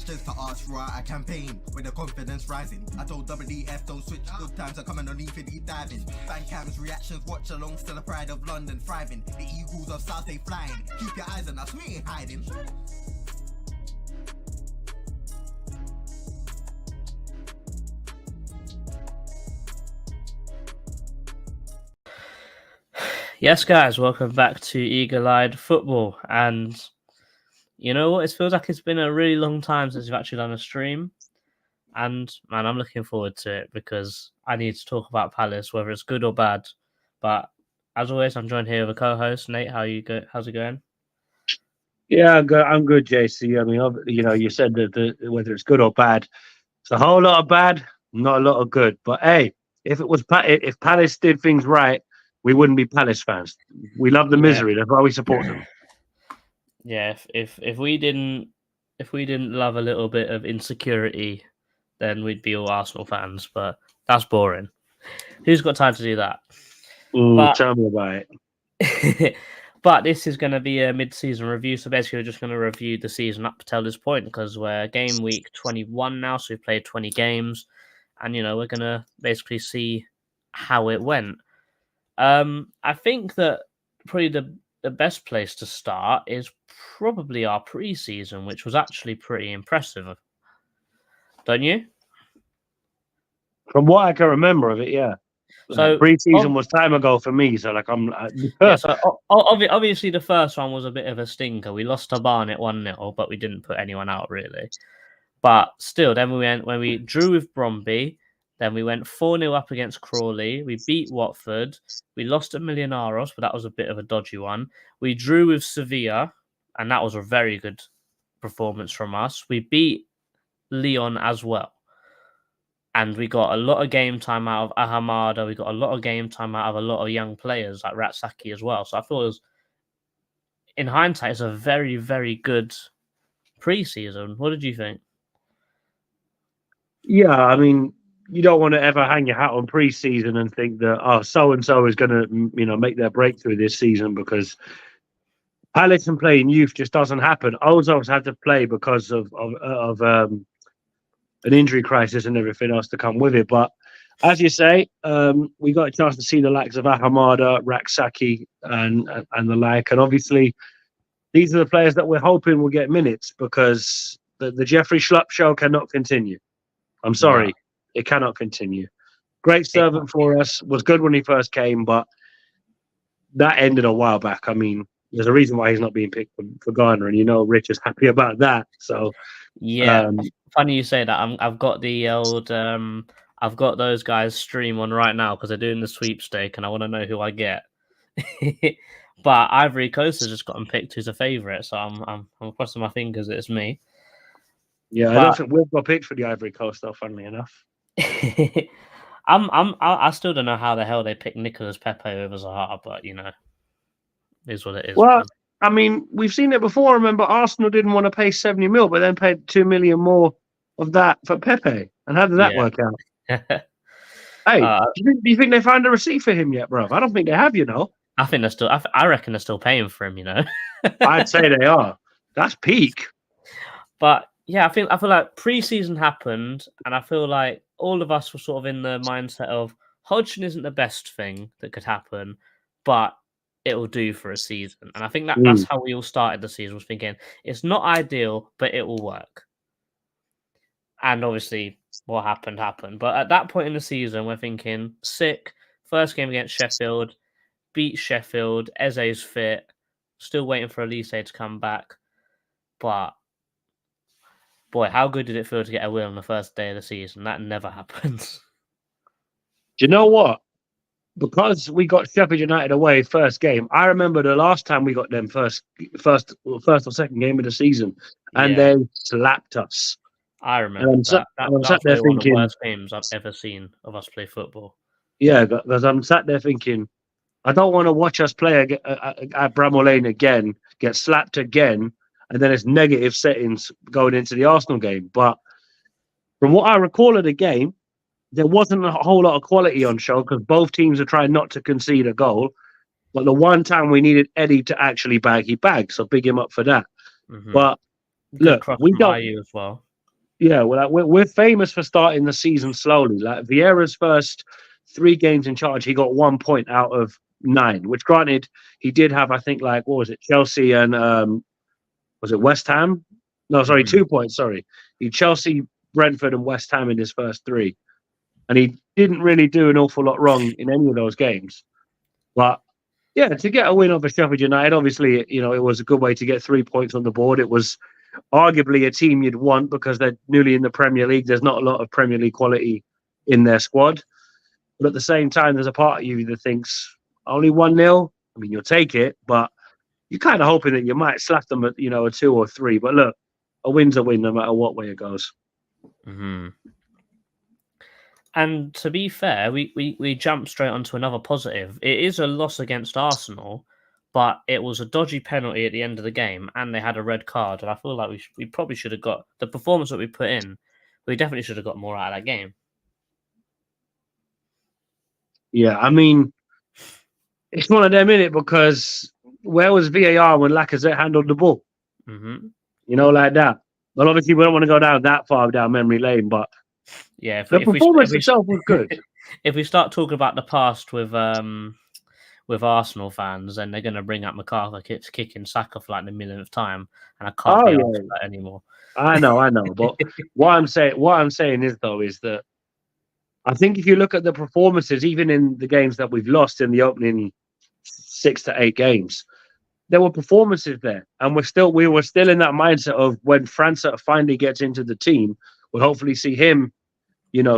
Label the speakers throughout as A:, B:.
A: questions to ask throughout a campaign with the confidence rising. I told WDF don't switch, good times are coming on for deep diving. Fan cams, reactions, watch along, still the pride of London thriving. The Eagles of South, they flying. Keep your eyes on us, we ain't hiding.
B: Yes, guys, welcome back to Eagle-Eyed Football. And you know what? It feels like it's been a really long time since we've actually done a stream. And, man, I'm looking forward to it because I need to talk about Palace, whether it's good or bad. But, as always, I'm joined here with a co-host. Nate, how's it going?
C: Yeah, I'm good, JC. I mean, you said that whether it's good or bad, it's a whole lot of bad, not a lot of good. But, hey, if Palace did things right, we wouldn't be Palace fans. We love the misery. That's why we support them.
B: Yeah, if we didn't love a little bit of insecurity, then we'd be all Arsenal fans. But that's boring. Who's got time to do that?
C: Tell me about it.
B: But this is going to be a mid-season review. So basically, we're just going to review the season up till this point because we're game week 21 now. So we've played 20 games, and we're going to basically see how it went. I think that probably the best place to start is probably our pre-season, which was actually pretty impressive. Don't you?
C: From what I can remember of it, yeah. So pre-season was time ago for me, so
B: obviously the first one was a bit of a stinker. We lost to Barnet 1-0, but we didn't put anyone out really. But still, then when we drew with Bromby. Then we went 4-0 up against Crawley. We beat Watford. We lost at Millonarios, but that was a bit of a dodgy one. We drew with Sevilla, and that was a very good performance from us. We beat Lyon as well. And we got a lot of game time out of Ahamada. We got a lot of game time out of a lot of young players like Ratsaki as well. So I thought in hindsight, it's a very, very good pre-season. What did you think?
C: Yeah, I mean, you don't want to ever hang your hat on pre-season and think that so-and-so is going to make their breakthrough this season because Palace and playing youth just doesn't happen. Ozos had to play because of an injury crisis and everything else to come with it. But as you say, we got a chance to see the likes of Ahamada, Raksaki and the like. And obviously, these are the players that we're hoping will get minutes because the Jeffrey Schlupp show cannot continue. I'm sorry. No. It cannot continue. Great servant for us. Was good when he first came, but that ended a while back. I mean, there's a reason why he's not being picked for Ghana, and Rich is happy about that. So,
B: yeah, funny you say that. I've got the old, I've got those guys stream on right now because they're doing the sweepstake, and I want to know who I get. But Ivory Coast has just gotten picked who's a favourite, so I'm crossing my fingers that it's me.
C: Yeah, I don't think we've got picked for the Ivory Coast, though. Funnily enough.
B: I still don't know how the hell they picked Nicolas Pepe over Zaha, but is what it is.
C: Well, man. I mean, we've seen it before. Remember, Arsenal didn't want to pay 70 mil, but then paid 2 million more of that for Pepe. And how did that work out? Hey, do you think they found a receipt for him yet, bro? I don't think they have.
B: I think they're still. I reckon they're still paying for him.
C: I'd say they are. That's peak.
B: But yeah, I feel like pre-season happened, and I feel like all of us were sort of in the mindset of Hodgson isn't the best thing that could happen, but it will do for a season. And I think that's how we all started the season, was thinking it's not ideal, but it will work. And obviously what happened. But at that point in the season, we're thinking, sick, first game against Sheffield, beat Sheffield, Eze's fit, still waiting for Elise to come back. But boy, how good did it feel to get a win on the first day of the season? That never happens.
C: Do you know what? Because we got Sheffield United away first game, I remember the last time we got them first or second game of the season, and they slapped us.
B: I remember that. That's one of the worst games I've ever seen of us play football.
C: Yeah, because I'm sat there thinking, I don't want to watch us play at Bramall Lane again, get slapped again, and then it's negative settings going into the Arsenal game. But from what I recall of the game, there wasn't a whole lot of quality on show because both teams are trying not to concede a goal. But the one time we needed Eddie to actually bag, he bagged. So big him up for that. Mm-hmm. But look, we don't.
B: As well.
C: Yeah, well, like, we're famous for starting the season slowly. Like Vieira's first 3 games in charge, he got 1 point out of 9. Which, granted, he did have, I think, like what was it, Chelsea and was it West Ham? No, sorry,
B: Mhm.
C: 2 points. Sorry, he Chelsea, Brentford, and West Ham in his first 3, and he didn't really do an awful lot wrong in any of those games. But yeah, to get a win over Sheffield United, obviously, it was a good way to get 3 points on the board. It was arguably a team you'd want because they're newly in the Premier League. There's not a lot of Premier League quality in their squad. But at the same time, there's a part of you that thinks only 1-0. I mean, you'll take it, but you're kind of hoping that you might slap them at, a 2 or 3. But look, a win's a win no matter what way it goes.
B: Mhm. And to be fair, we jumped straight onto another positive. It is a loss against Arsenal, but it was a dodgy penalty at the end of the game, and they had a red card. And I feel like we probably should have got the performance that we put in. We definitely should have got more out of that game.
C: Yeah, I mean, it's one of them, innit? Because where was VAR when Lacazette handled the ball?
B: Hmm.
C: Like that. Well, obviously, we don't want to go that far down memory lane, but
B: Yeah,
C: the performance itself was good.
B: If we start talking about the past with Arsenal fans, then they're going to bring up McCarthy kicking Saka for like the millionth time, and I can't
C: Oh
B: be
C: yeah,
B: asked that anymore.
C: I know. But what I'm saying is that I think if you look at the performances, even in the games that we've lost in the opening 6 to 8 games, there were performances there, and we were still in that mindset of when France finally gets into the team, we'll hopefully see him,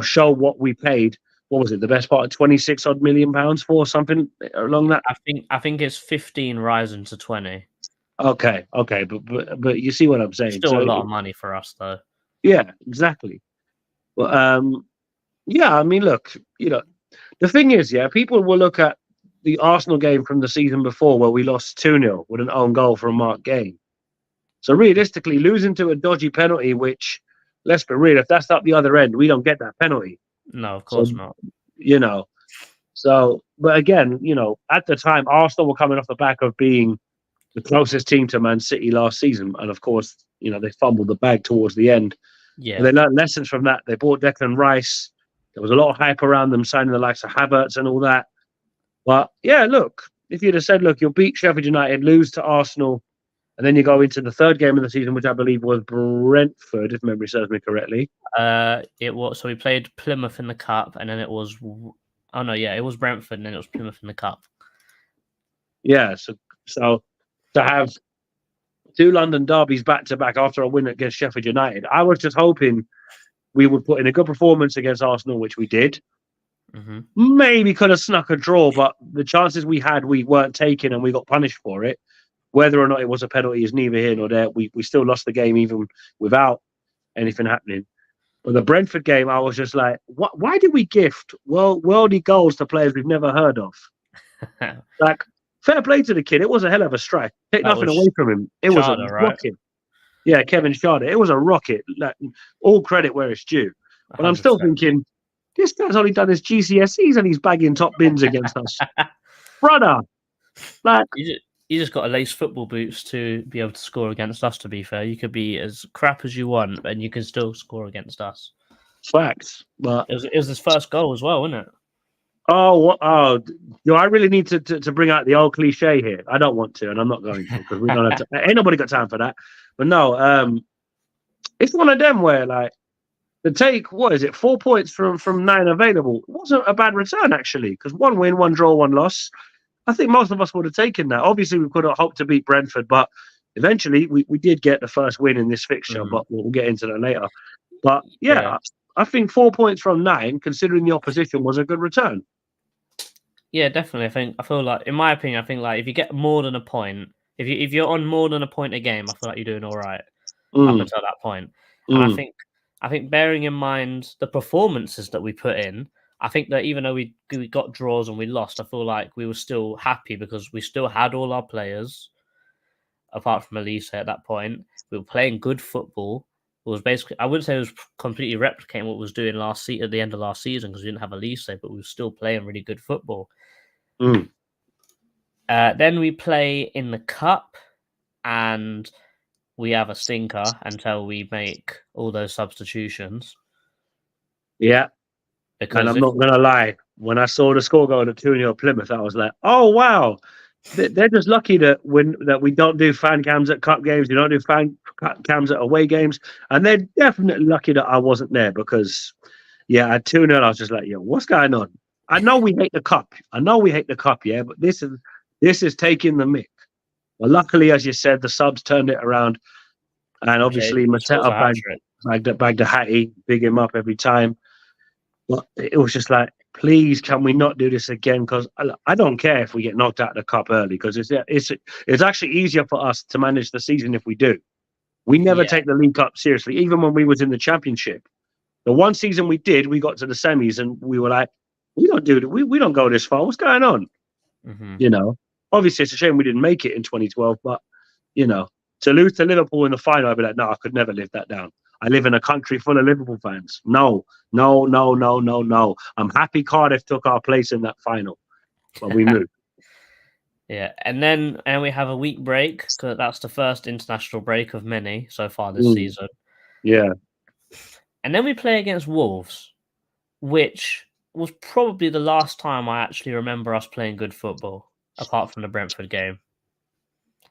C: show what we paid. What was it? The best part of 26 odd million pounds for something along that.
B: I think it's 15 rising to 20.
C: Okay, but you see what I'm saying.
B: Still a lot of money for us, though.
C: Yeah, exactly. Well, yeah, I mean, look, the thing is, yeah, people will look at the Arsenal game from the season before where we lost 2-0 with an own goal from Mark Gane. So realistically, losing to a dodgy penalty, which, let's be real, if that's up the other end, we don't get that penalty.
B: No, of course not.
C: But again, at the time, Arsenal were coming off the back of being the closest team to Man City last season. And of course, they fumbled the bag towards the end.
B: Yeah.
C: But they learned lessons from that. They bought Declan Rice. There was a lot of hype around them signing the likes of Havertz and all that. But yeah, look, if you'd have said, look, you'll beat Sheffield United, lose to Arsenal, and then you go into the third game of the season, which I believe was Brentford, if memory serves me correctly.
B: It was, so we played Plymouth in the cup, and then it was it was Brentford, and then it was Plymouth in the cup.
C: Yeah, so to have 2 London derbies back to back after a win against Sheffield United, I was just hoping we would put in a good performance against Arsenal, which we did.
B: Mm-hmm.
C: Maybe could have snuck a draw, but the chances we had, we weren't taking, and we got punished for it. Whether or not it was a penalty is neither here nor there. We still lost the game even without anything happening. But the Brentford game, I was just like, what? Why did we gift worldly goals to players we've never heard of? Like, fair play to the kid. It was a hell of a strike. Take nothing away from him. It was a rocket. Yeah, Kevin Schade. It was a rocket. Like, all credit where it's due. But 100%. I'm still thinking, this guy's only done his GCSEs and he's bagging top bins against us. Brother. Like,
B: you just got to lace football boots to be able to score against us, to be fair. You could be as crap as you want, and you can still score against us.
C: Facts. But
B: it was his first goal as well, wasn't it?
C: I really need to bring out the old cliche here. I don't want to, and I'm not going to, because we don't have to. Ain't nobody got time for that. But no, it's one of them where, like, to take, 4 points from 9 available, it wasn't a bad return, actually, because 1 win, 1 draw, 1 loss. I think most of us would have taken that. Obviously, we could have hoped to beat Brentford, but eventually we did get the first win in this fixture, but we'll get into that later. But yeah, I think 4 points from 9, considering the opposition, was a good return.
B: Yeah, definitely. I feel like, in my opinion, like if you get more than a point, if you're on more than a point a game, I feel like you're doing all right up until that point. And I think bearing in mind the performances that we put in, I think that even though we got draws and we lost, I feel like we were still happy because we still had all our players, apart from Elise at that point. We were playing good football. It was basically, I wouldn't say it was completely replicating what we was doing at the end of last season, because we didn't have Elise, but we were still playing really good football. Then we play in the cup, and we have a stinker until we make all those substitutions.
C: Yeah.
B: Because
C: And I'm not going to lie. When I saw the score going at 2-0 Plymouth, I was like, oh, wow. They're just lucky that we don't do fan cams at cup games. We don't do fan cams at away games. And they're definitely lucky that I wasn't there because, yeah, at 2-0, I was just like, yo, what's going on? I know we hate the cup. Yeah, but this is taking the mick. Well, luckily, as you said, the subs turned it around. And obviously, Mateta bagged a hattie, big him up every time. But it was just like, please, can we not do this again? Because I don't care if we get knocked out of the cup early, because it's actually easier for us to manage the season if we do. We never take the League Cup seriously, even when we was in the Championship. The one season we did, we got to the semis and we were like, we don't go this far. What's going on? You know, obviously it's a shame we didn't make it in 2012, but you know, to lose to Liverpool in the final, I'd be like, no, I could never live that down. I live in a country full of Liverpool fans. No. I'm happy Cardiff took our place in that final, but we moved.
B: Yeah, and we have a week break because that's the first international break of many so far this season.
C: Yeah.
B: And then we play against Wolves, which was probably the last time I actually remember us playing good football, apart from the Brentford game.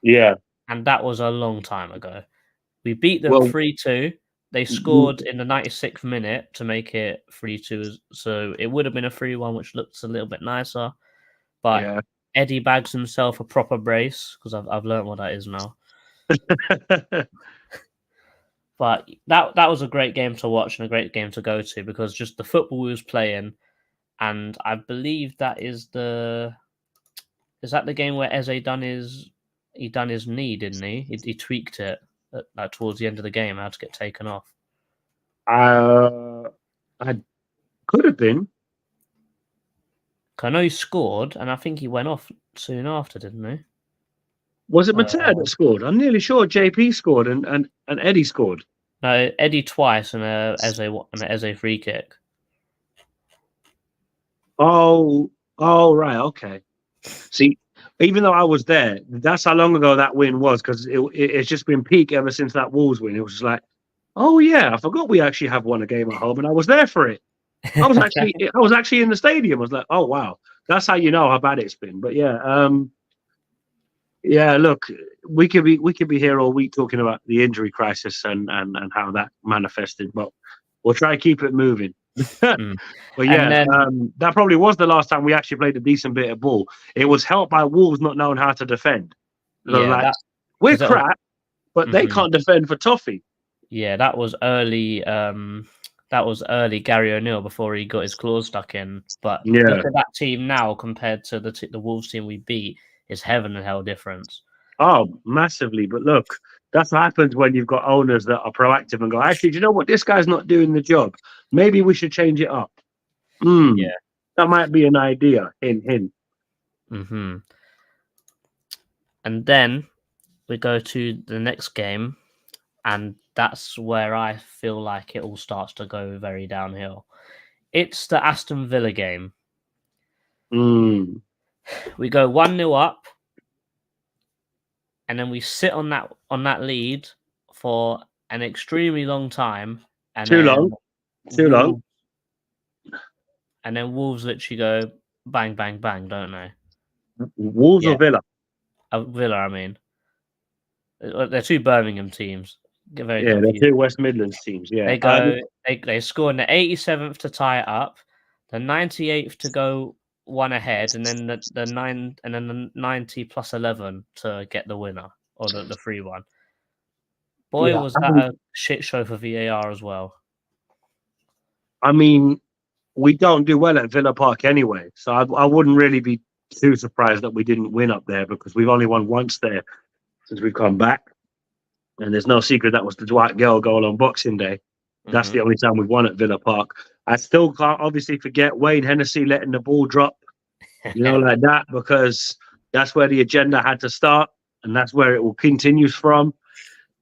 C: Yeah.
B: And that was a long time ago. We beat them 3-2. They scored in the 96th minute to make it 3-2. So it would have been a 3-1, which looks a little bit nicer. But Eddie bags himself a proper brace, because I've learned what that is now. But that was a great game to watch and a great game to go to, because just the football we was playing, and I believe that is the game where Eze done his knee, didn't he? He tweaked it towards the end of the game. Had to get taken off.
C: I could have been.
B: I know he scored, and I think he went off soon after, didn't he?
C: Was it Mateta that scored? I'm nearly sure JP scored and Eddie scored.
B: No, Eddie twice and an Eze free kick.
C: Oh, right, okay. See, even though I was there, that's how long ago that win was, because it's just been peak ever since that Wolves win. It was just like, oh yeah, I forgot we actually have won a game at home, and I was there for it. I was actually in the stadium. I was like, oh wow, that's how you know how bad it's been. But yeah, look, we could be here all week talking about the injury crisis and how that manifested, but we'll try to keep it moving. But yeah, that probably was the last time we actually played a decent bit of ball. It was helped by Wolves not knowing how to defend.
B: Yeah,
C: we're crap, but they can't defend for toffee.
B: Yeah, that was early. That was early Gary O'Neill before he got his claws stuck in. But look at that team now compared to the Wolves team we beat. It's heaven and hell difference. Oh,
C: massively. But look, that's what happens when you've got owners that are proactive and go, actually, do you know what? This guy's not doing the job. Maybe we should change it up. Yeah, that might be an idea. Hint.
B: And then we go to the next game, and that's where I feel like it all starts to go very downhill. It's the Aston Villa game. We go 1-0 up, and then we sit on that lead for an extremely long time. And
C: Too long.
B: And then Wolves literally go bang, bang, bang, don't they?
C: Wolves or Villa?
B: Villa, I mean. They're two Birmingham teams.
C: They're two West Midlands teams. Yeah,
B: they score in the 87th to tie it up, the 98th to go one ahead, and then the 90 plus 11 to get the winner or the 3-1. Boy, was that a shit show for VAR as well.
C: I mean, we don't do well at Villa Park anyway, so I wouldn't really be too surprised that we didn't win up there, because we've only won once there since we've come back. And there's no secret that was the Dwight Gale goal on Boxing Day. That's the only time we've won at Villa Park. I still can't obviously forget Wayne Hennessy letting the ball drop, like that, because that's where the agenda had to start, and that's where it will continue from.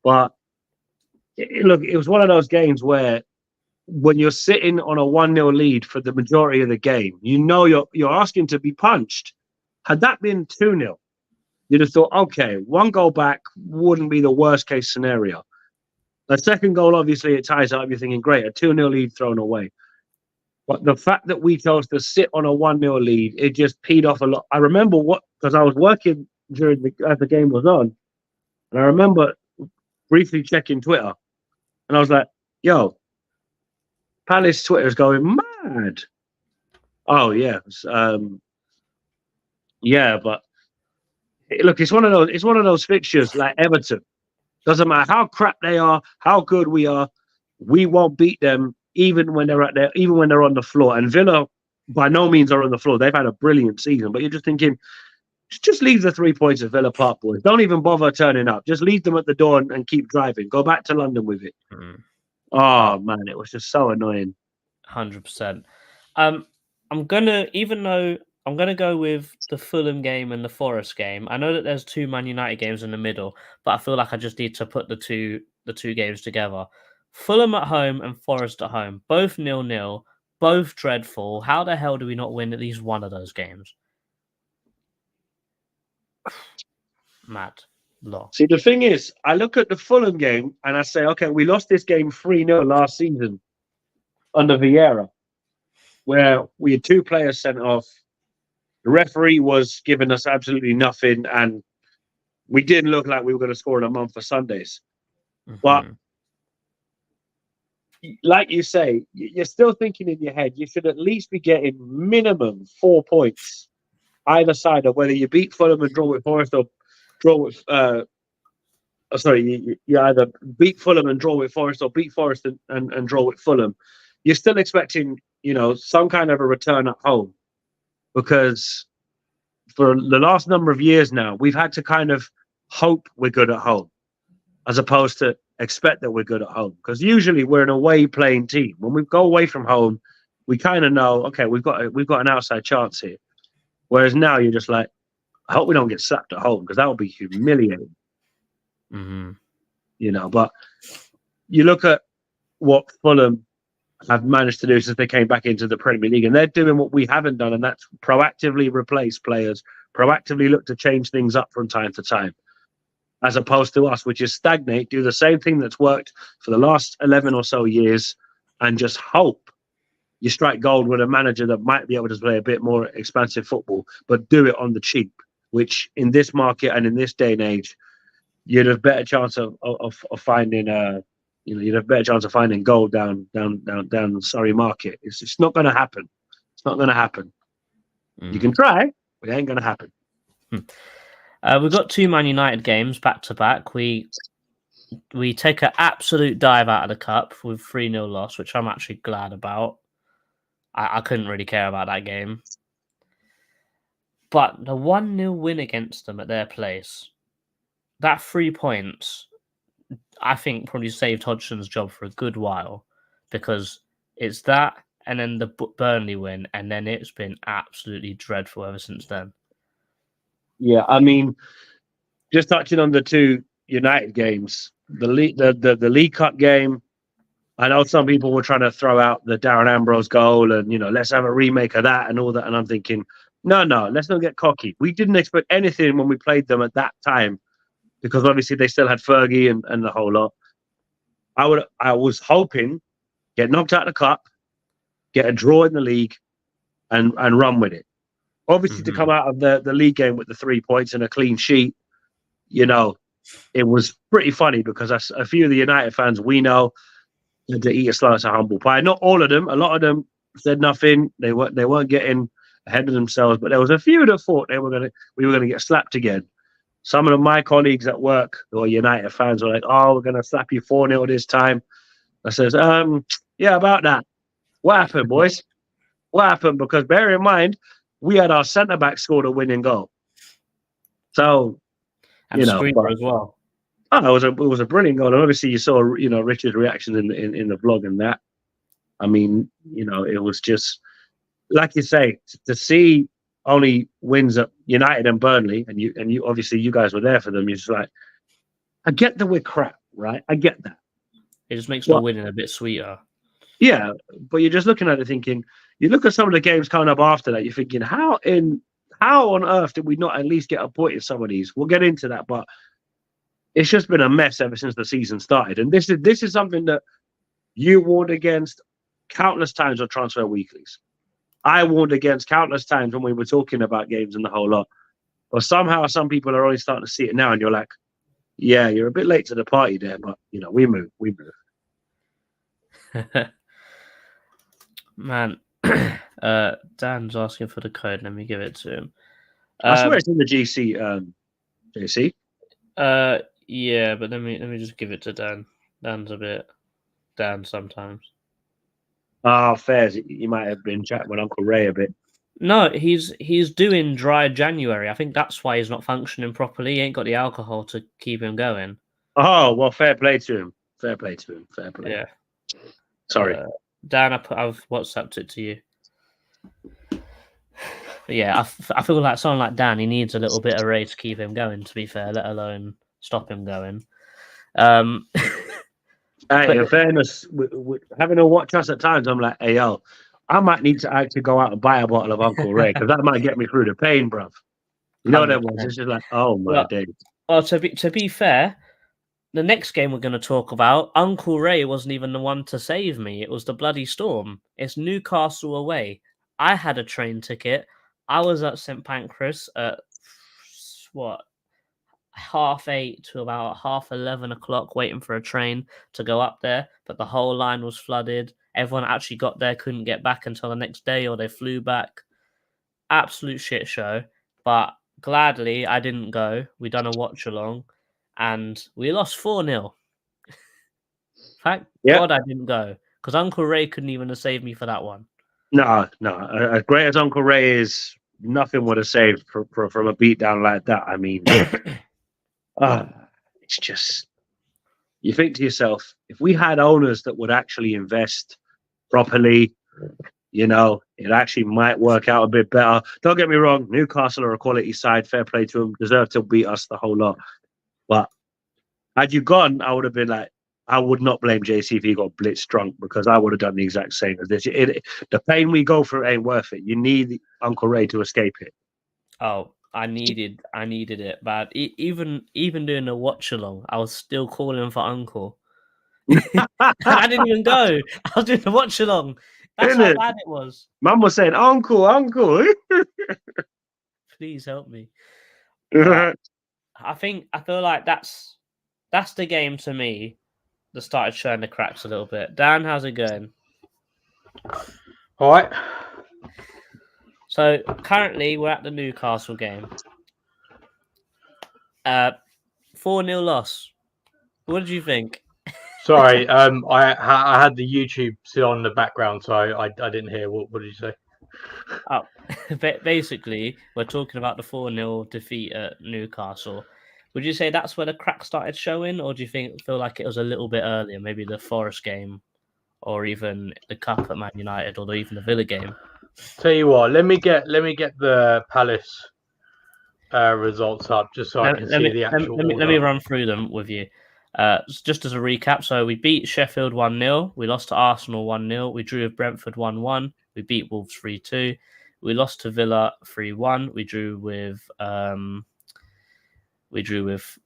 C: But look, it was one of those games where when you're sitting on a 1-0 lead for the majority of the game, you're asking to be punched. Had that been 2-0, you'd have thought, okay, 1 goal back wouldn't be the worst case scenario. The second goal, obviously, it ties up. You're thinking, great, a 2-0 lead thrown away. But the fact that we chose to sit on a 1-0 lead, it just peed off a lot. I remember because I was working as the game was on, and I remember briefly checking Twitter, and I was like, yo, Palace Twitter is going mad. Oh, yeah. Yeah, but look, it's one of those fixtures like Everton. Doesn't matter how crap they are, how good we are, we won't beat them even when they're even when they're on the floor. And Villa, by no means, are on the floor. They've had a brilliant season, but you're just thinking, just leave the 3 points at Villa Park, boys. Don't even bother turning up. Just leave them at the door and keep driving. Go back to London with it. Oh man, it was just so annoying.
B: 100%. I'm gonna go with the Fulham game and the Forest game. I know that there's 2 Man United games in the middle, but I feel like I just need to put the two games together. Fulham at home and Forest at home, both 0-0, both dreadful. How the hell do we not win at least one of those games? Mad. Lost.
C: See, the thing is, I look at the Fulham game and I say, okay, we lost this game 3-0 last season under Vieira, where we had 2 players sent off. The referee was giving us absolutely nothing, and we didn't look like we were going to score in a month for Sundays. Mm-hmm. But like you say, you're still thinking in your head, you should at least be getting minimum 4 points either side of whether you beat Fulham and draw with Forest or draw with you either beat Fulham and draw with Forest or beat Forest and draw with Fulham. You're still expecting, some kind of a return at home, because for the last number of years now, we've had to kind of hope we're good at home as opposed to expect that we're good at home. Because usually we're an away playing team. When we go away from home, we kind of know, okay, we've got an outside chance here. Whereas now you're just like, I hope we don't get sacked at home, because that would be humiliating.
B: Mm-hmm.
C: But you look at what Fulham have managed to do since they came back into the Premier League, and they're doing what we haven't done, and that's proactively replace players, proactively look to change things up from time to time, as opposed to us, which is stagnate, do the same thing that's worked for the last 11 or so years, and just hope you strike gold with a manager that might be able to play a bit more expansive football, but do it on the cheap, which in this market and in this day and age, you'd have better chance of finding you'd have better chance of finding gold down the Surrey market. It's not going to happen. It's not going to happen. You can try, but it ain't going to happen.
B: We've got 2 Man United games back to back. We take an absolute dive out of the cup with 3-0 loss, which I'm actually glad about. I couldn't really care about that game. But the 1-0 win against them at their place, that 3 points, I think probably saved Hodgson's job for a good while, because it's that and then the Burnley win, and then it's been absolutely dreadful ever since then.
C: Yeah, I mean, just touching on the 2 United games, the League Cup game, I know some people were trying to throw out the Darren Ambrose goal and, let's have a remake of that and all that. And I'm thinking, no, let's not get cocky. We didn't expect anything when we played them at that time, because obviously they still had Fergie and the whole lot. I was hoping get knocked out of the cup, get a draw in the league, and run with it. Obviously, to come out of the league game with the 3 points and a clean sheet, it was pretty funny, because a few of the United fans we know had to eat a slice of humble pie. Not all of them. A lot of them said nothing. They weren't getting ahead of themselves, but there was a few that thought we were gonna get slapped again. Some of my colleagues at work who are United fans were like, "Oh, we're gonna slap you 4-0 this time." I says, "Yeah, about that. What happened, boys? What happened?" Because bear in mind, we had our centre back score the winning goal. So,
B: and Screamer as well.
C: Oh, it was a brilliant goal, and obviously you saw Richard's reaction in the vlog and that. I mean, it was just like you say, to see only wins at United and Burnley, and you obviously you guys were there for them. You're just like, I get that we're crap, right? I get that.
B: It just makes the winning a bit sweeter.
C: Yeah, but you're just looking at it thinking, you look at some of the games coming up after that, you're thinking, how how on earth did we not at least get a point in some of these? We'll get into that, but it's just been a mess ever since the season started. And this is something that you warned against countless times on Transfer Weeklies. I warned against countless times when we were talking about games and the whole lot. But somehow some people are only starting to see it now, and you're like, yeah, you're a bit late to the party there, but we move.
B: Man, Dan's asking for the code. Let me give it to him.
C: I swear it's in the GC, JC.
B: Yeah, but let me just give it to Dan. Dan's a bit Dan sometimes.
C: Fairs. You might have been chatting with Uncle Ray a bit.
B: No, he's doing dry January. I think that's why he's not functioning properly. He ain't got the alcohol to keep him going.
C: Oh, well, fair play to him. Fair play.
B: Yeah.
C: Sorry.
B: Dan, I've WhatsApped it to you. But yeah, I feel like someone like Dan, he needs a little bit of race to keep him going, to be fair, let alone stop him going.
C: Hey, in fairness, having to watch us at times, I'm like, hey, yo, I might need to actually go out and buy a bottle of Uncle Ray because that might get me through the pain, bruv. You know what that was? It's just like, oh my days.
B: Well, to be fair, the next game we're going to talk about, Uncle Ray wasn't even the one to save me. It was the bloody Storm. It's Newcastle away. I had a train ticket. I was at St Pancras at 8:30 to about 11:30, waiting for a train to go up there. But the whole line was flooded. Everyone actually got there, couldn't get back until the next day, or they flew back. Absolute shit show. But gladly, I didn't go. We done a watch along, and we lost 4-0. Thank God I didn't go, because Uncle Ray couldn't even have saved me for that one.
C: No. As great as Uncle Ray is, nothing would have saved from a beatdown like that. I mean, it's just, you think to yourself, if we had owners that would actually invest properly, it actually might work out a bit better. Don't get me wrong, Newcastle are a quality side, fair play to them, deserve to beat us the whole lot. But had you gone, I would have been like, I would not blame JC if he got blitzed drunk, because I would have done the exact same as this. The pain we go through ain't worth it. You need Uncle Ray to escape it.
B: Oh, I needed it, but even doing a watch along, I was still calling for Uncle. I didn't even go. I was doing a watch along. That's how bad it was.
C: Mum was saying, Uncle.
B: Please help me. I feel like that's the game to me that started showing the cracks a little bit. Dan, how's it going?
D: All right.
B: So currently we're at the Newcastle game. 4-0 loss. What did you think?
D: Sorry, I had the YouTube still on in the background, so I didn't hear. What did you say?
B: Oh, basically, we're talking about the 4-0 defeat at Newcastle. Would you say that's where the crack started showing, or do you feel like it was a little bit earlier, maybe the Forest game, or even the Cup at Man United, or even the Villa game?
D: Tell you what, let me get the Palace results up just so I can see the actual.
B: Let me run through them with you. Just as a recap, so we beat Sheffield 1-0, we lost to Arsenal 1-0, we drew with Brentford 1-1, we beat Wolves 3-2, we lost to Villa 3-1, we drew with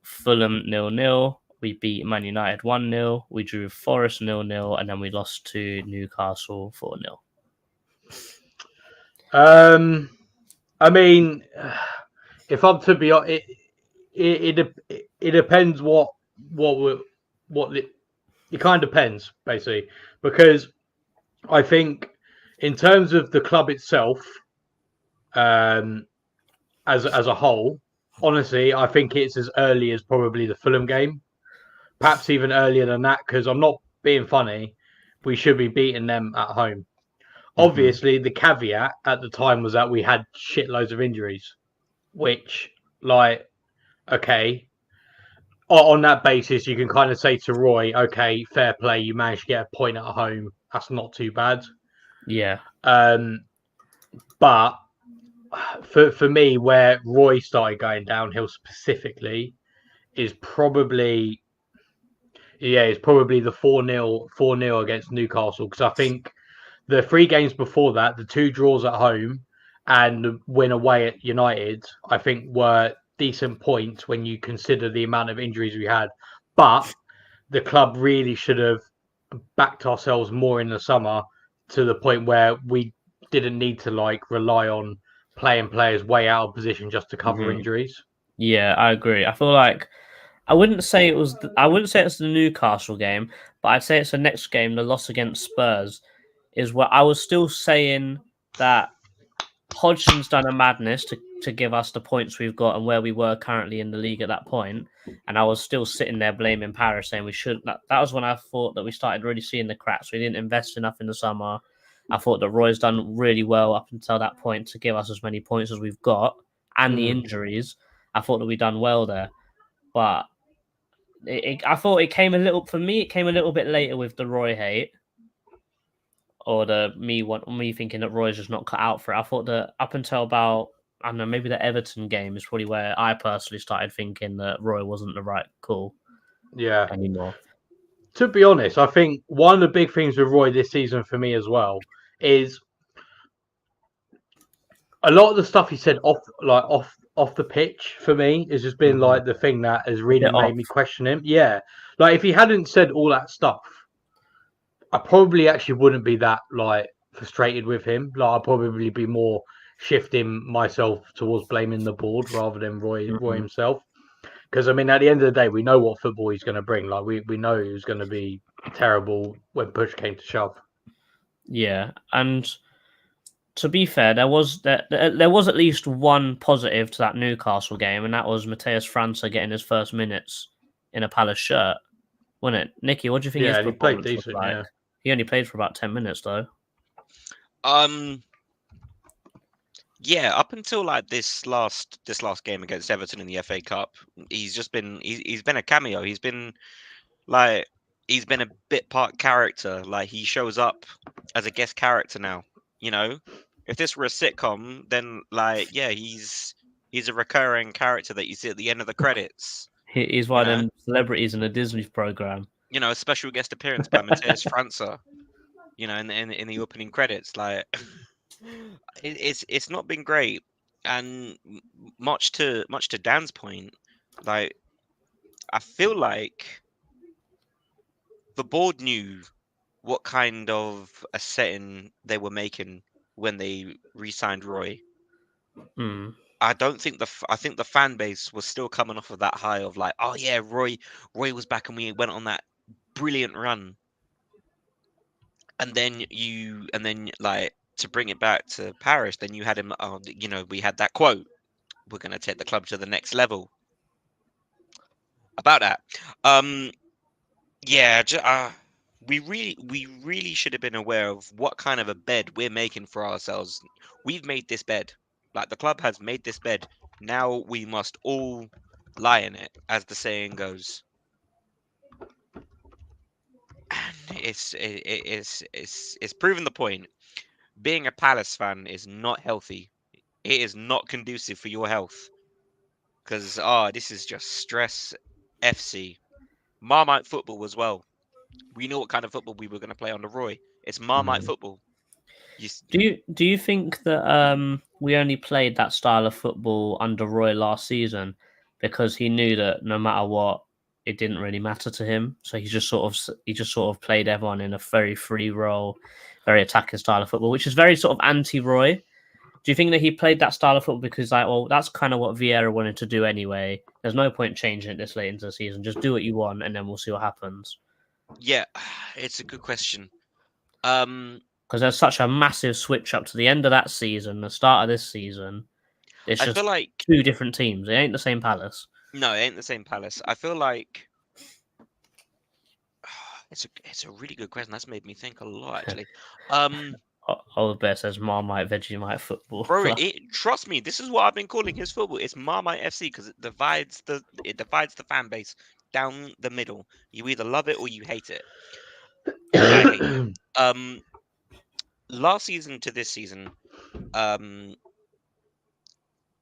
B: Fulham 0-0, we beat Man United 1-0, we drew with Forest 0-0, and then we lost to Newcastle 4-0.
D: I mean, if I'm to be honest, it depends it kind of depends, basically, because I think in terms of the club itself, as a whole, honestly, I think it's as early as probably the Fulham game, perhaps even earlier than that, because I'm not being funny, we should be beating them at home. Obviously, the caveat at the time was that we had shitloads of injuries, which, okay, on that basis, you can kind of say to Roy, okay, fair play, you managed to get a point at home. That's not too bad.
B: Yeah.
D: But for me, where Roy started going downhill specifically is probably the 4-0 against Newcastle, because I think the 3 games before that, the 2 draws at home and the win away at United, I think were decent points when you consider the amount of injuries we had. But the club really should have backed ourselves more in the summer to the point where we didn't need to like rely on playing players way out of position just to cover injuries.
B: Yeah, I agree. I feel like I wouldn't say it was. I wouldn't say it's the Newcastle game, but I'd say it's the next game, the loss against Spurs, is where I was still saying that Hodgson's done a madness to give us the points we've got and where we were currently in the league at that point. And I was still sitting there blaming Parish, saying we should. That was when I thought that we started really seeing the cracks. We didn't invest enough in the summer. I thought that Roy's done really well up until that point to give us as many points as we've got, and the injuries. I thought that we done well there, but I thought it came a little. For me, it came a little bit later with the Roy hate, or me thinking that Roy's just not cut out for it. I thought that up until about, I don't know, maybe the Everton game is probably where I personally started thinking that Roy wasn't the right call.
D: Yeah.
B: Anymore.
D: To be honest, I think one of the big things with Roy this season for me as well is a lot of the stuff he said off the pitch for me has just been like the thing that has really made me question him. Yeah. Like if he hadn't said all that stuff, I probably actually wouldn't be that like frustrated with him. Like I'd probably be more shifting myself towards blaming the board rather than Roy himself. Because I mean, at the end of the day, we know what football he's going to bring. Like we know he was going to be terrible when push came to shove.
B: Yeah, and to be fair, there was at least one positive to that Newcastle game, and that was Mateus França getting his first minutes in a Palace shirt, wasn't it? Nicky, what do you think?
D: Yeah,
B: his
D: he played
B: performance was
D: decent.
B: like?
D: Yeah.
B: He only played for about 10 minutes though.
E: Yeah, up until like this last game against Everton in the FA Cup, he's been a cameo. He's been a bit part character. Like he shows up as a guest character now. You know, if this were a sitcom, then like yeah, he's a recurring character that you see at the end of the credits.
B: He's one of them celebrities in a Disney program.
E: You know, a special guest appearance by Mateus França. You know, in the opening credits, like it's not been great, and much to Dan's point, like I feel like the board knew what kind of a setting they were making when they re-signed Roy. I think the fan base was still coming off of that high of like, oh yeah, Roy was back and we went on that brilliant run. And then like to bring it back to Parish, then you had him. We had that quote: "We're going to take the club to the next level." About that, we really should have been aware of what kind of a bed we're making for ourselves. We've made this bed, like the club has made this bed. Now we must all lie in it, as the saying goes. And it's proven the point. Being a Palace fan is not healthy. It is not conducive for your health. Because this is just stress FC. Marmite football as well. We know what kind of football we were going to play under Roy. It's Marmite football.
B: Do you think that we only played that style of football under Roy last season because he knew that no matter what, it didn't really matter to him, so he just sort of played everyone in a very free role, very attacking style of football, which is very sort of anti-Roy. Do you think that he played that style of football because like, well, that's kind of what Vieira wanted to do anyway? There's no point changing it this late into the season. Just do what you want, and then we'll see what happens.
E: Yeah, it's a good question.
B: Because there's such a massive switch up to the end of that season, the start of this season. It's just
E: I feel like
B: two different teams. It ain't the same Palace.
E: No, it ain't the same Palace. I feel like it's a really good question. That's made me think a lot, actually.
B: Old Bear says Marmite, Vegemite football.
E: Bro, trust me, this is what I've been calling his football. It's Marmite FC because it divides the fan base down the middle. You either love it or you hate it. Exactly. Last season to this season,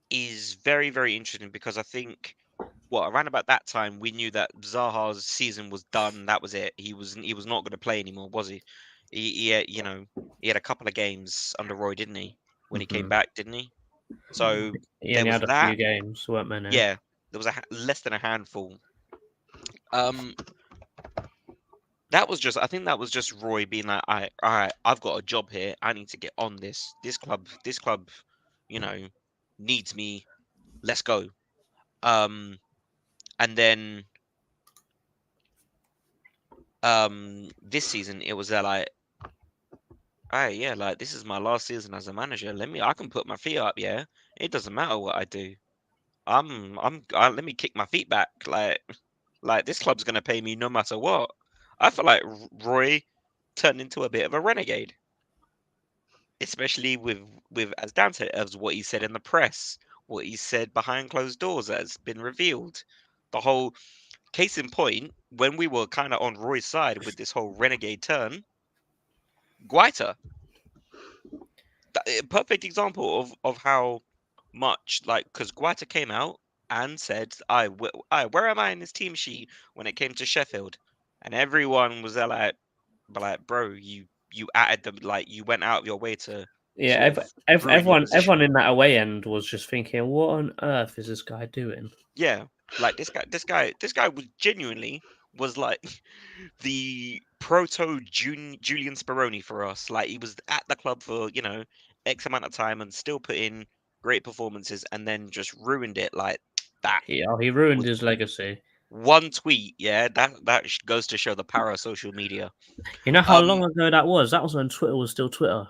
E: is very, very interesting because I think around about that time we knew that Zaha's season was done. That was it. He was not going to play anymore, was he? He had a couple of games under Roy, didn't he? when he came back, didn't he? So
B: He
E: there
B: only
E: was
B: had a
E: that.
B: few games, weren't many.
E: Yeah, there was less than a handful. That was just, I think that was just Roy being like, all right, I've got a job here. I need to get on this. This club, you know, needs me. Let's go. And then this season it was like, all right, yeah, like this is my last season as a manager. I can put my feet up, yeah. It doesn't matter what I do. Let me kick my feet back. Like this club's gonna pay me no matter what. I feel like Roy turned into a bit of a renegade, especially with as Dan said, as what he said in the press, what he said behind closed doors that has been revealed. The whole case in point, when we were kind of on Roy's side with this whole renegade turn, Guaita, a perfect example of how much, like, because Guaita came out and said, where am I in this team sheet when it came to Sheffield? And everyone was there like, bro, you added them, like, you went out of your way to
B: Yeah,
E: sort of ruin your position.
B: everyone in that away end was just thinking, what on earth is this guy doing?
E: Yeah, like this guy was genuinely was like the proto Julian Speroni for us. Like he was at the club for X amount of time and still put in great performances, and then just ruined it like that.
B: He ruined
E: Was
B: his legacy.
E: one tweet, yeah, that goes to show the power of social media.
B: You know how long ago that was? That was when Twitter was still Twitter.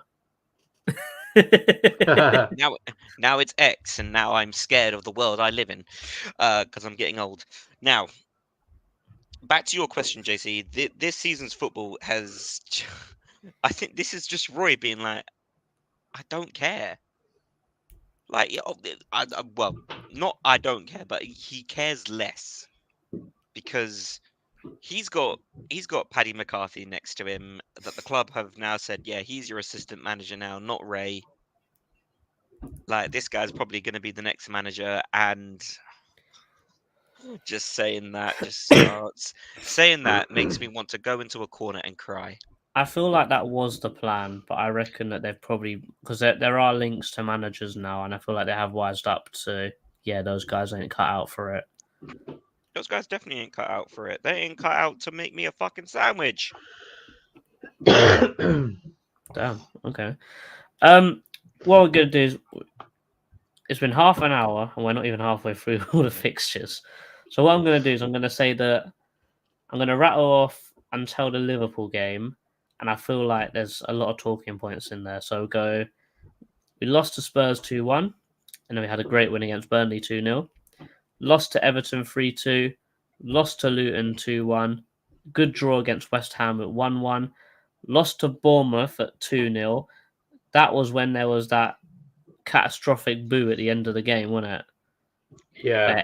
E: Now it's X, and now I'm scared of the world I live in because I'm getting old. Now, back to your question, JC. This season's football has, I think this is just Roy being like, I don't care. Like, well, not I don't care, but he cares less because he's got Paddy McCarthy next to him. That the club have now said, yeah, he's your assistant manager now, not Ray. Like this guy's probably going to be the next manager, and just saying that makes me want to go into a corner and cry.
B: I feel like that was the plan, but I reckon that they've probably, because there are links to managers now, and I feel like they have wised up to, yeah, those guys ain't cut out for it.
E: Those guys definitely ain't cut out for it. They ain't cut out to make me a fucking sandwich.
B: Damn. Okay. What we're gonna do is, it's been half an hour, and we're not even halfway through all the fixtures. So what I'm gonna do is I'm gonna say that I'm gonna rattle off until the Liverpool game, and I feel like there's a lot of talking points in there. So we lost to Spurs 2-1, and then we had a great win against Burnley 2-0. Lost to Everton 3-2, lost to Luton 2-1, good draw against West Ham at 1-1, lost to Bournemouth at 2-0. That was when there was that catastrophic boo at the end of the game, wasn't it?
D: Yeah.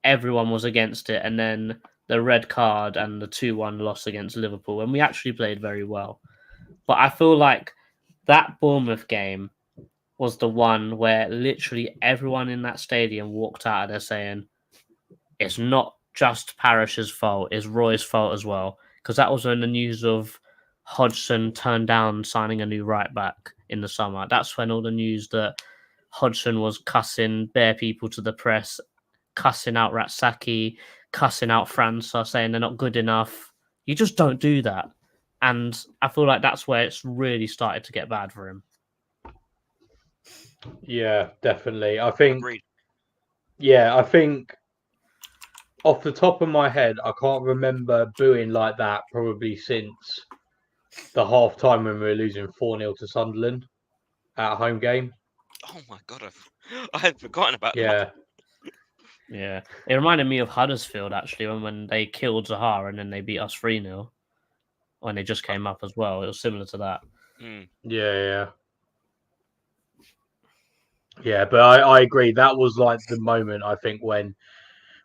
B: Everyone was against it, and then the red card and the 2-1 loss against Liverpool, and we actually played very well. But I feel like that Bournemouth game was the one where literally everyone in that stadium walked out of there saying, it's not just Parish's fault, it's Roy's fault as well. Because that was when the news of Hodgson turned down signing a new right back in the summer. That's when all the news that Hodgson was cussing bare people to the press, cussing out Ratsaki, cussing out França, saying they're not good enough. You just don't do that. And I feel like that's where it's really started to get bad for him.
D: Yeah, definitely. I think.
E: Agreed.
D: Yeah, I think. Off the top of my head, I can't remember booing like that probably since the half time when we were losing 4-0 to Sunderland at a home game.
E: Oh my god, I had forgotten about that.
D: Yeah.
B: Yeah. It reminded me of Huddersfield, actually, when they killed Zaha and then they beat us 3-0 when they just came up as well. It was similar to that.
D: Yeah. Yeah, but I agree. That was like the moment, I think,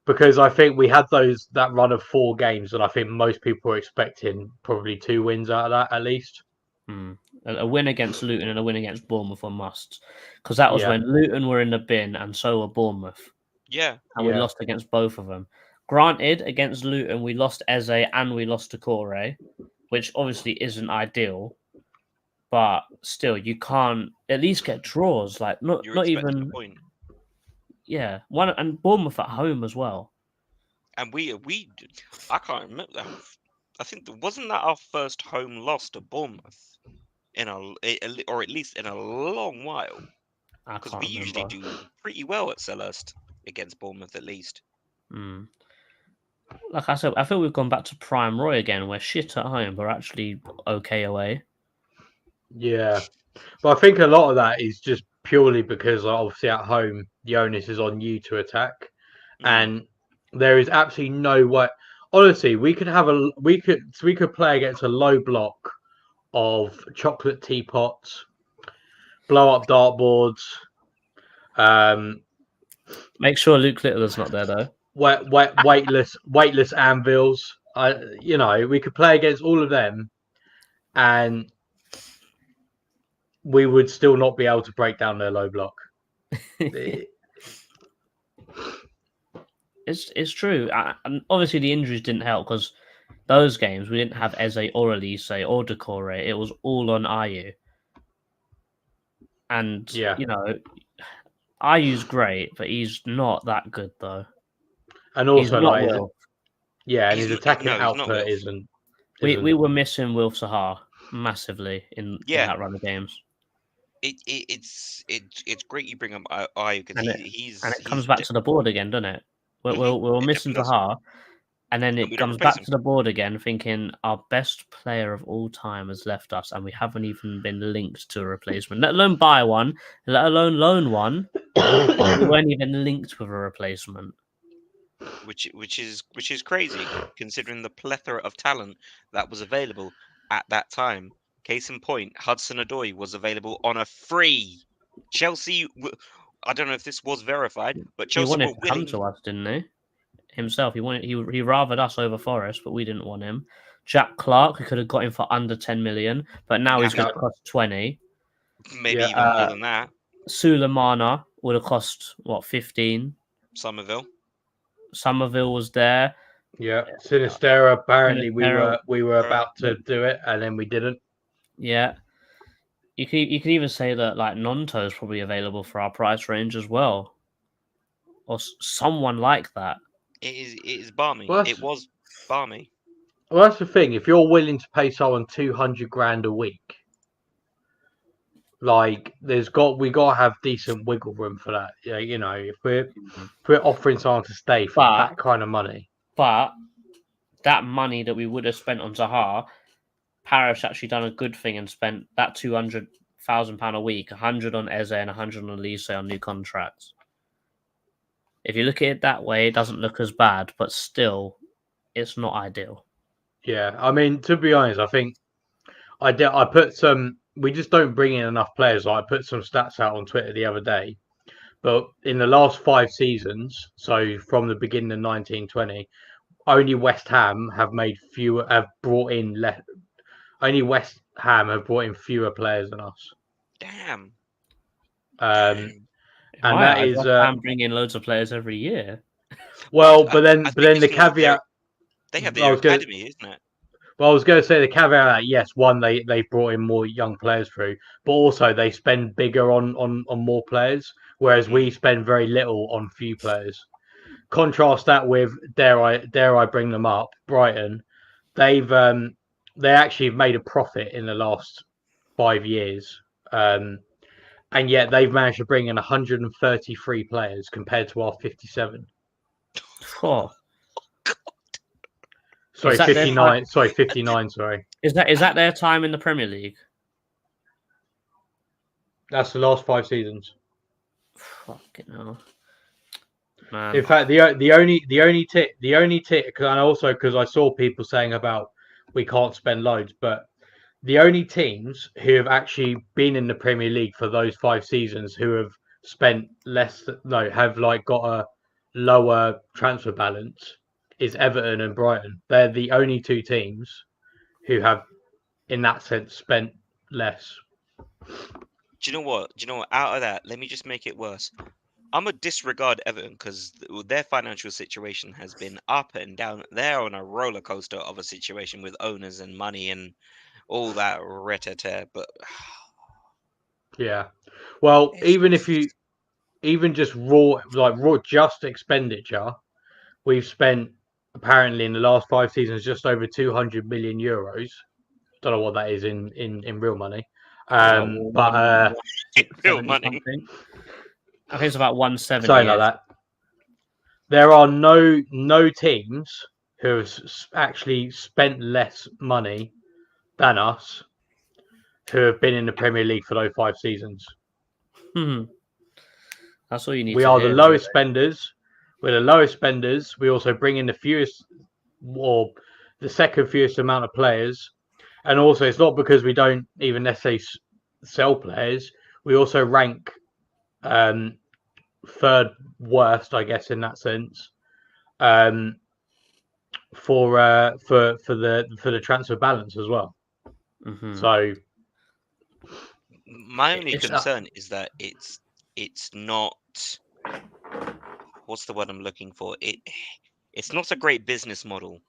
D: because I think we had that run of 4 games, and I think most people were expecting probably 2 wins out of that at least.
B: A win against Luton and a win against Bournemouth were musts, because that was when Luton were in the bin and so were Bournemouth.
E: Yeah.
B: And we lost against both of them. Granted, against Luton, we lost Eze and we lost to Corey, which obviously isn't ideal. but still, you can't at least get draws. Like not
E: You're
B: not
E: expecting
B: even
E: a point.
B: one, and Bournemouth at home as well.
E: And I can't remember that. I think wasn't that our first home loss to Bournemouth or at least in a long while,
B: I
E: because
B: can't
E: we usually
B: remember.
E: do pretty well at Selhurst against Bournemouth at least.
B: Mm. Like I said, I feel we've gone back to Prime Roy again. We're shit at home, but actually okay away.
D: Yeah, but I think a lot of that is just purely because obviously at home the onus is on you to attack, and there is absolutely no way. Honestly, we could play against a low block of chocolate teapots, blow up dartboards,
B: Make sure Luke Littler's not there though.
D: weightless anvils. We could play against all of them, and we would still not be able to break down their low block.
B: It's true, and obviously the injuries didn't help because those games we didn't have Eze or Elise or Decore. It was all on Ayu, and
D: Yeah.
B: Ayu's great, but he's not that good though.
D: And
B: He's
D: also,
B: not Wilf.
D: and his attacking
E: he's not
D: output
E: Wilf.
D: isn't.
B: We were missing Wilf Sahar massively in
E: Yeah.
B: that run of games.
E: It's great you bring up Ayu because
B: And
E: he's
B: it comes back to the board again, doesn't it? We're
E: It
B: missing
E: definitely does.
B: Zahar, and then
E: we
B: it
E: don't
B: comes
E: replace
B: back
E: him.
B: to the board again, thinking our best player of all time has left us, and we haven't even been linked to a replacement, let alone buy one, let alone loan one. We weren't even linked with a replacement.
E: which is crazy considering the plethora of talent that was available at that time. Case in point, Hudson-Odoi was available on a free. Chelsea, I don't know if this was verified, but
B: He
E: Chelsea
B: wanted
E: were
B: to come
E: willing.
B: to us, didn't he? Himself, he rathered us over Forest, but we didn't want him. Jack Clark, we could have got him for under 10 million, but now he's going to cost 20.
E: Maybe
D: Yeah.
E: even more than that.
B: Sulemana would have cost 15.
E: Somerville.
B: Somerville was there.
D: Yeah, Sinistera. Apparently,
B: Sinistera.
D: we were about to do it, and then we didn't.
B: Yeah, you could even say that like Nonto is probably available for our price range as well, or someone like that.
E: It is balmy.
D: Well,
E: It was balmy.
D: Well, that's the thing. If you're willing to pay someone 200 grand a week, like we got to have decent wiggle room for that. Yeah, if we're offering someone to stay for that kind of money.
B: But that money that we would have spent on Zahar, Parish actually done a good thing and spent that £200,000 a week, 100 on Eze and 100 on Elise on new contracts. If you look at it that way, it doesn't look as bad, but still, it's not ideal.
D: Yeah, I mean, to be honest, I think I put some. We just don't bring in enough players. I put some stats out on Twitter the other day, but in the last 5 seasons, so from the beginning of 1920, only West Ham have brought in less. Only West Ham have brought in fewer players than us.
E: Damn.
D: And that is
B: I'm bringing loads of players every year.
D: Well, but then the caveat.
E: They have their academy, isn't it?
D: Well, I was going to say the caveat that yes, one they brought in more young players through, but also they spend bigger on more players, whereas we spend very little on few players. Contrast that with dare I bring them up, Brighton. They actually made a profit in the last 5 years, and yet they've managed to bring in 133 players compared to our 57.
B: Oh.
D: Sorry, 59. Sorry, 59. Sorry.
B: Is that their time in the Premier League?
D: That's the last 5 seasons.
B: Fucking hell. Man.
D: In fact, the only tip, because I saw people saying about we can't spend loads, but the only teams who have actually been in the Premier League for those 5 seasons who have spent have got a lower transfer balance is Everton and Brighton. They're the only 2 teams who have, in that sense, spent less.
E: Do you know what? Out of that, let me just make it worse. I'm going to disregard Everton because their financial situation has been up and down. They're on a roller coaster of a situation with owners and money and all that ret-a-tat, but
D: Yeah. Well,
E: it's
D: even if you even just raw just expenditure, we've spent apparently in the last 5 seasons just over 200 million euros. Don't know what that is in real money. But
E: real
B: 70
E: money.
B: something. I think it's about 170.
D: something like that. There are no teams who have actually spent less money than us who have been in the Premier League for those 5 seasons.
B: That's all you need.
D: We
B: to
D: are
B: hear,
D: the lowest spenders. We're the lowest spenders. We also bring in the fewest, or the second fewest amount of players. And also, it's not because we don't even necessarily sell players. We also rank third worst, I guess, in that sense, for the transfer balance as well. So
E: my only concern is that it's not. What's the word I'm looking for? It's not a great business model.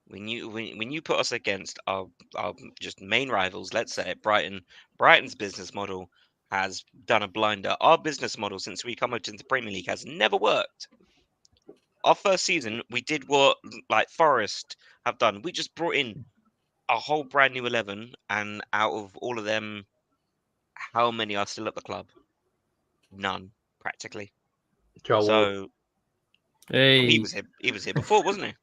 E: When you put us against our just main rivals, let's say Brighton's business model has done a blinder. Our business model since we come out into the Premier League has never worked. Our first season, we did what like Forest have done. We just brought in a whole brand new 11, and out of all of them, how many are still at the club? None, practically. So he was here before, wasn't he?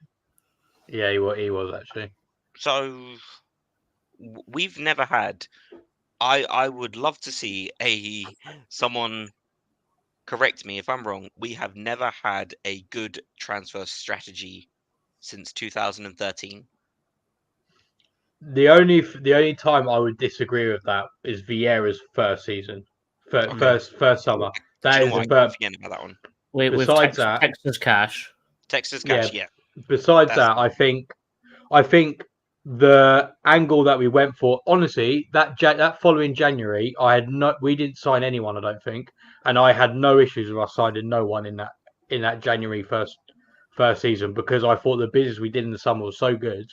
D: Yeah, he was actually.
E: So we've never had. I would love to see someone correct me if I'm wrong. We have never had a good transfer strategy since 2013.
D: The only time I would disagree with that is Vieira's first season, first summer.
E: Do you know what? I forget about that one.
B: Besides that, Texas Cash.
E: Texas Cash, yeah.
D: Besides that, I think the angle that we went for, honestly, that following January, we didn't sign anyone, I don't think, and I had no issues with us signing no one in that January first season because I thought the business we did in the summer was so good,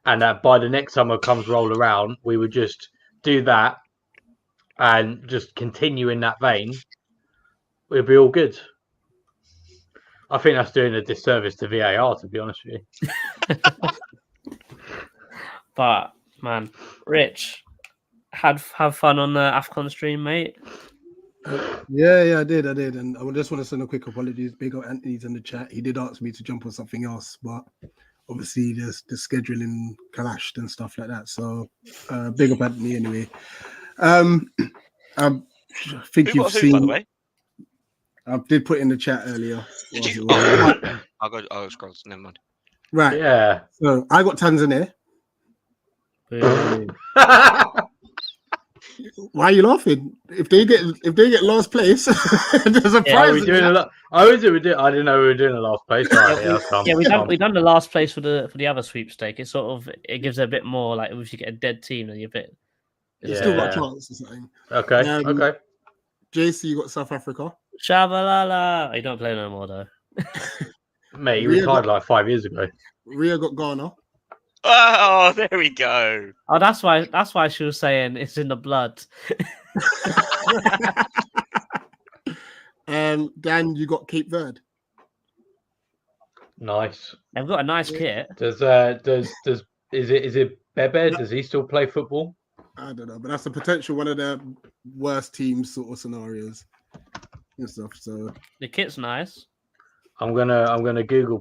D: and that by the next summer comes roll around, we would just do that and just continue in that vein. We'd be all good. I think that's doing a disservice to VAR, to be honest with you.
B: But man, Rich, have fun on the AFCON stream, mate.
F: Yeah, I did, and I just want to send a quick apologies. Big up Anthony's in the chat. He did ask me to jump on something else, but obviously the scheduling clashed and stuff like that. So big up Anthony anyway. I think you've seen. By the way? I did put in the chat earlier.
E: Did you? I'll scroll. Never mind.
F: Right.
D: Yeah.
F: So I got Tanzania. Why are you laughing? If they get last place, there's a prize.
D: We're doing a lot. I didn't know we were doing the last place. Right,
B: we done the last place for the other sweepstake. It gives it a bit more like if you get a dead team, then you're a bit.
F: Still got a chance or something.
D: Okay. Okay.
F: JC, you got South Africa.
B: Shabalala. You don't play no more though.
D: Mate, he retired like 5 years ago.
F: Ria got Ghana.
E: Oh, there we go.
B: Oh, that's why she was saying it's in the blood.
F: Dan, you got Cape Verde.
D: Nice.
B: They've got a nice kit.
D: Is it Bebe? Does he still play football?
F: I don't know, but that's a potential one of their worst teams sort of scenarios and stuff. So
B: the kit's nice.
D: I'm gonna Google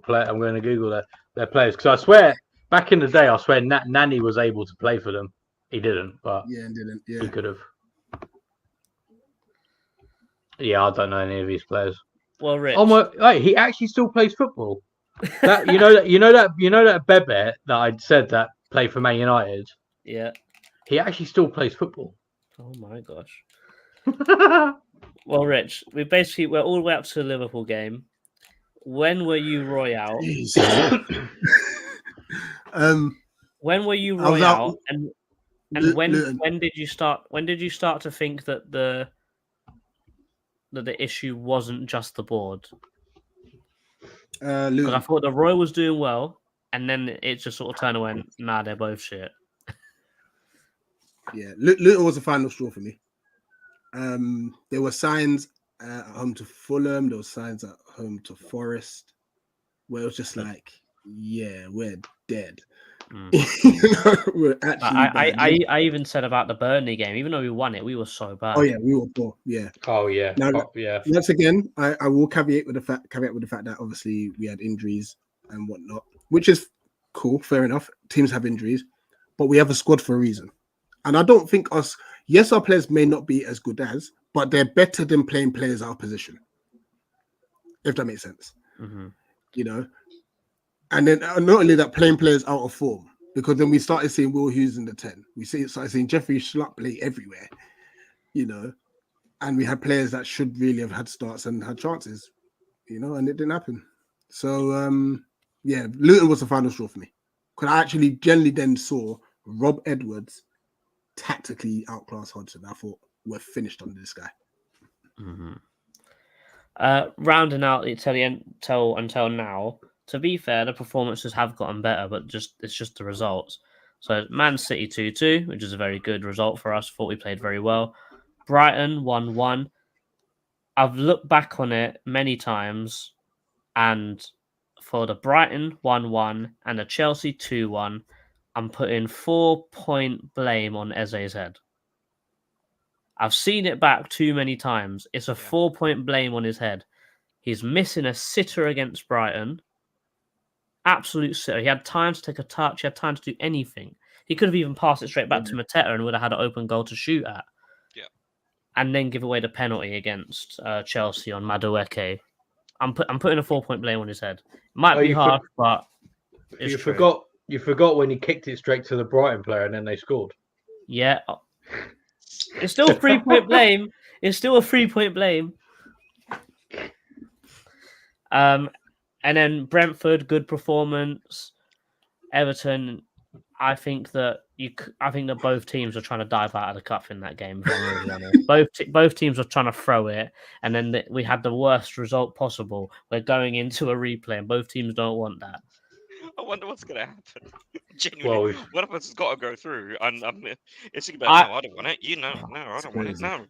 D: their players because I swear back in the day I swear Nani was able to play for them. He didn't, but he could have. Yeah, I don't know any of these players.
B: Well, Rich.
D: Oh my! Wait, he actually still plays football. You know that Bebe that I said that played for Man United.
B: Yeah.
D: He actually still plays football.
B: Oh my gosh. Well, Rich, we're all the way up to the Liverpool game. When were you Royale? When were you Royale? And when did you start? When did you start to think that the issue wasn't just the board? Because I thought the Royal was doing well, and then it just sort of turned and went, nah, they're both shit.
F: Yeah, Luton was the final straw for me. There were signs at home to Fulham. There were signs at home to Forest, where it was just like, yeah, we're dead. We're actually bad.
B: I even said about the Burnley game, even though we won it, we were so bad.
F: Oh yeah, we were poor. Yeah.
D: Oh yeah.
F: Now,
D: yeah.
F: once again, I will caveat with the fact that obviously we had injuries and whatnot, which is cool, fair enough. Teams have injuries, but we have a squad for a reason. And I don't think our players may not be as good as, but they're better than playing players out of position. If that makes sense.
B: Mm-hmm.
F: You know? And then not only that, playing players out of form, because then we started seeing Will Hughes in the 10. We started seeing Jeffrey Schlupp play everywhere, you know, and we had players that should really have had starts and had chances, you know, and it didn't happen. So, yeah, Luton was the final straw for me. Because I actually generally then saw Rob Edwards tactically outclass Hodgson. I thought, we're finished under this guy.
B: Mm-hmm. Rounding out until now, to be fair, the performances have gotten better, but it's just the results. So Man City 2-2, which is a very good result for us. Thought we played very well. Brighton 1-1. I've looked back on it many times, and for the Brighton 1-1 and the Chelsea 2-1, I'm putting 4-point blame on Eze's head. I've seen it back too many times. It's a 4-point blame on his head. He's missing a sitter against Brighton. Absolute sitter. He had time to take a touch. He had time to do anything. He could have even passed it straight back to Mateta and would have had an open goal to shoot at.
E: Yeah.
B: And then give away the penalty against Chelsea on Madueke. I'm putting a 4-point blame on his head. It might be harsh, but it's true.
D: You forgot when he kicked it straight to the Brighton player and then they scored.
B: Yeah. It's still a 3-point blame. It's still a 3-point blame. And then Brentford, good performance. Everton, I think that both teams are trying to dive out of the cup in that game. If I'm really honest. Both teams are trying to throw it, and then we had the worst result possible. We're going into a replay, and both teams don't want that.
E: I wonder what's going to happen. Genuinely, one of us has got to go through, and it's going to be like, no, I don't want it. You know, no, I don't want it. No.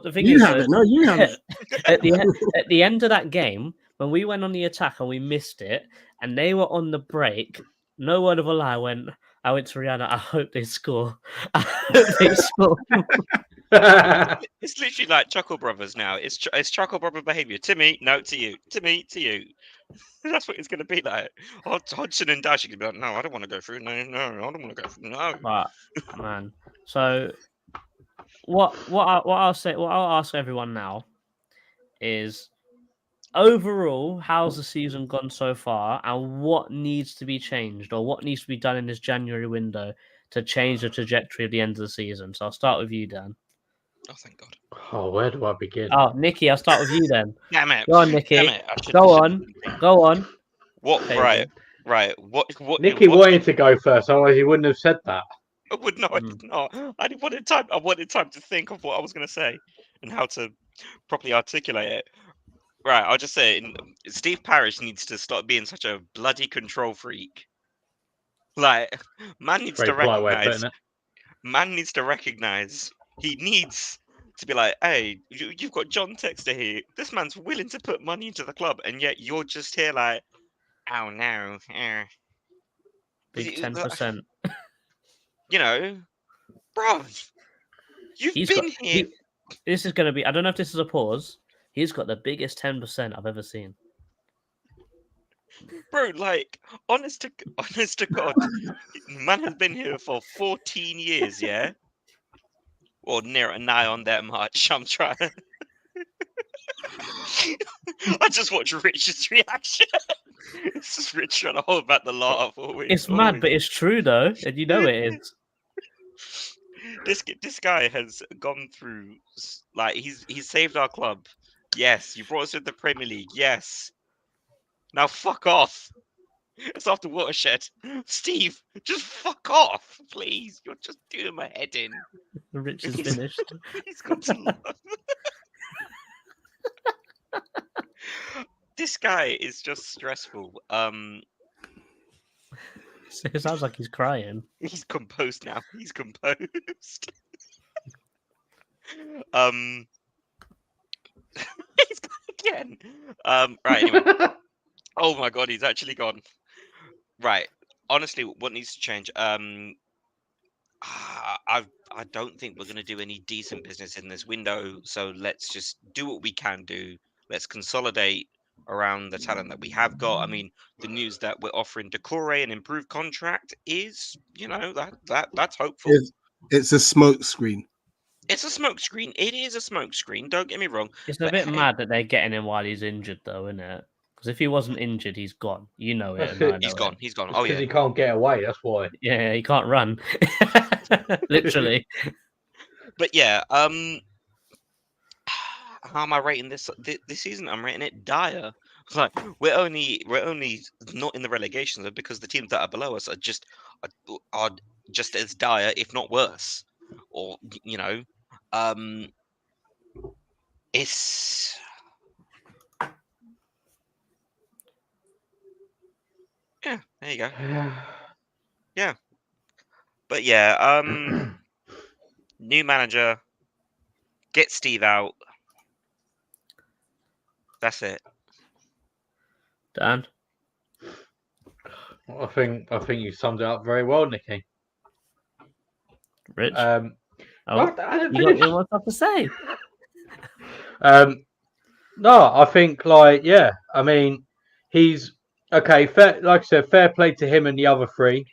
B: The thing
F: you
B: is,
F: have it. No, you have it.
B: at the end of that game, when we went on the attack and we missed it, and they were on the break, no word of a lie, I went to Rihanna, I hope they score. I hope they score.
E: It's literally like Chuckle Brothers now. It's Chuckle Brother behavior. To me, no, to you. To me, to you. That's what it's going to be like. Hodgson and Dash are going to be like, no, I don't want to go through. No, I don't want to go through. No.
B: But, man. So, what I'll ask everyone now is, overall, how's the season gone so far, and what needs to be changed, or what needs to be done in this January window to change the trajectory of the end of the season? So I'll start with you, Dan.
E: Oh, thank God.
D: Oh, where do I begin?
B: Oh, Nikki, I'll start with you then.
E: Damn it.
B: Go on, Nikki.
E: Damn it.
B: Go on.
E: What?
B: Okay,
E: right. What?
D: Nicky wanted to go first, otherwise he wouldn't have said that.
E: I would not. I did not. I wanted time to think of what I was going to say and how to properly articulate it. Right, I'll just say Steve Parish needs to stop being such a bloody control freak. Like, man needs to recognize. Man needs to recognize. He needs to be like, hey, you've got John Textor here. This man's willing to put money into the club, and yet you're just here like, oh no,
B: big 10%.
E: You know, bro, you've been here.
B: This is going to be. I don't know if this is a pause. He's got the biggest 10% I've ever seen.
E: Bro, like, honest to God, man has been here for 14 years, yeah? Or near a nigh on that much. I'm trying. I just watched Rich's reaction. It's just Rich trying to hold back the laugh.
B: It's mad, but it's true, though, and you know it is.
E: This guy has gone through, like, he's saved our club. Yes, you brought us to the Premier League. Yes. Now fuck off. It's after Watershed. Steve, just fuck off, please. You're just doing my head in.
B: The Rich is finished.
E: He's got to love. This guy is just stressful.
B: It sounds like he's crying.
E: He's composed now. He's composed. He's gone again. Right. Anyway. Oh my god, he's actually gone. Right. Honestly, what needs to change? I don't think we're going to do any decent business in this window. So let's just do what we can do. Let's consolidate around the talent that we have got. I mean, the news that we're offering Decore an improved contract is, that's hopeful.
F: It's a smoke screen.
E: It's a smoke screen. It is a smoke screen. Don't get me wrong.
B: It's a bit mad that they're getting him while he's injured, though, isn't it? Because if he wasn't injured, he's gone. You know it. And I know
E: He's gone. He's gone.
D: Because
E: Oh yeah.
D: he can't get away. That's why.
B: Yeah, he can't run. Literally.
E: But yeah, how am I rating this season? I'm rating it dire. Like we're only not in the relegation zone because the teams that are below us are just as dire, if not worse. Or it's yeah. There you go. Yeah. But yeah, new manager, get Steve out. That's it.
B: Dan?
D: I think you summed it up very well, Nicky.
B: Rich?
D: I don't
B: You got more stuff to say?
D: No, I think I mean, he's okay. Fair, like I said, fair play to him and the other three.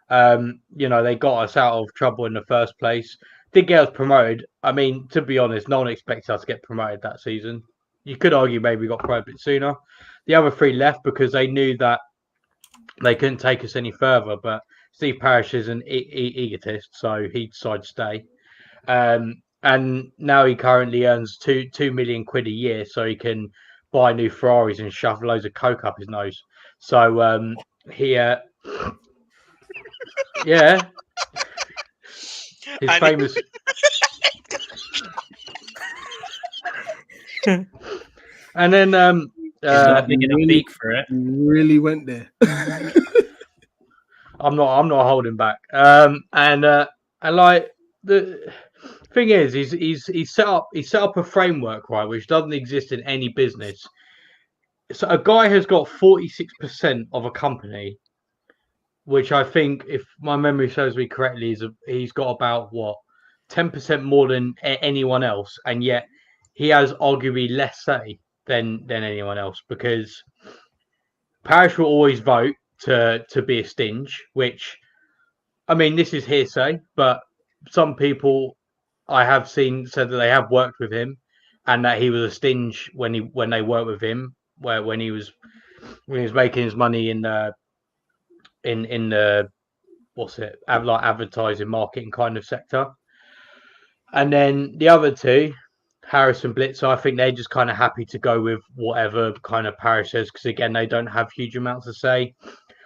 D: They got us out of trouble in the first place. Did get us promoted. I mean, to be honest, no one expected us to get promoted that season. You could argue maybe we got promoted a bit sooner. The other three left because they knew that they couldn't take us any further. But Steve Parish is an egotist, so he decided to stay. And now he currently earns £2 million a year, so he can buy new Ferraris and shove loads of coke up his nose. So yeah, his famous. And then
B: He's got a big enough beak for it.
F: Really went there.
D: I'm not holding back. And like the thing is, he's set up a framework, right, which doesn't exist in any business. So a guy has got 46% of a company, which I think, if my memory serves me correctly, he's got about 10% more than anyone else, and yet he has arguably less say than anyone else, because Parish will always vote to be a stinge, which, I mean, this is hearsay, but some people I have seen said that they have worked with him and that he was a stinge when they worked with him, when he was making his money in the advertising marketing kind of sector. And then the other two, Harris and Blitzer, I think they're just kind of happy to go with whatever kind of Parish says, because again, they don't have huge amounts to say.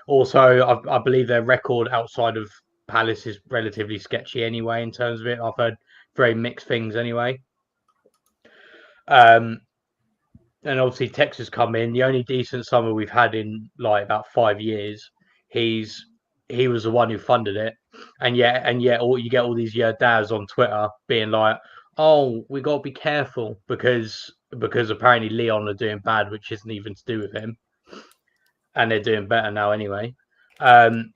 D: Also, I believe their record outside of Palace is relatively sketchy anyway in terms of it. I've heard very mixed things anyway. And obviously Texas come in. The only decent summer we've had in like about 5 years. He was the one who funded it, and yet you get all these dads on Twitter being like, "Oh, we got to be careful because apparently Leon are doing bad, which isn't even to do with him, and they're doing better now anyway." And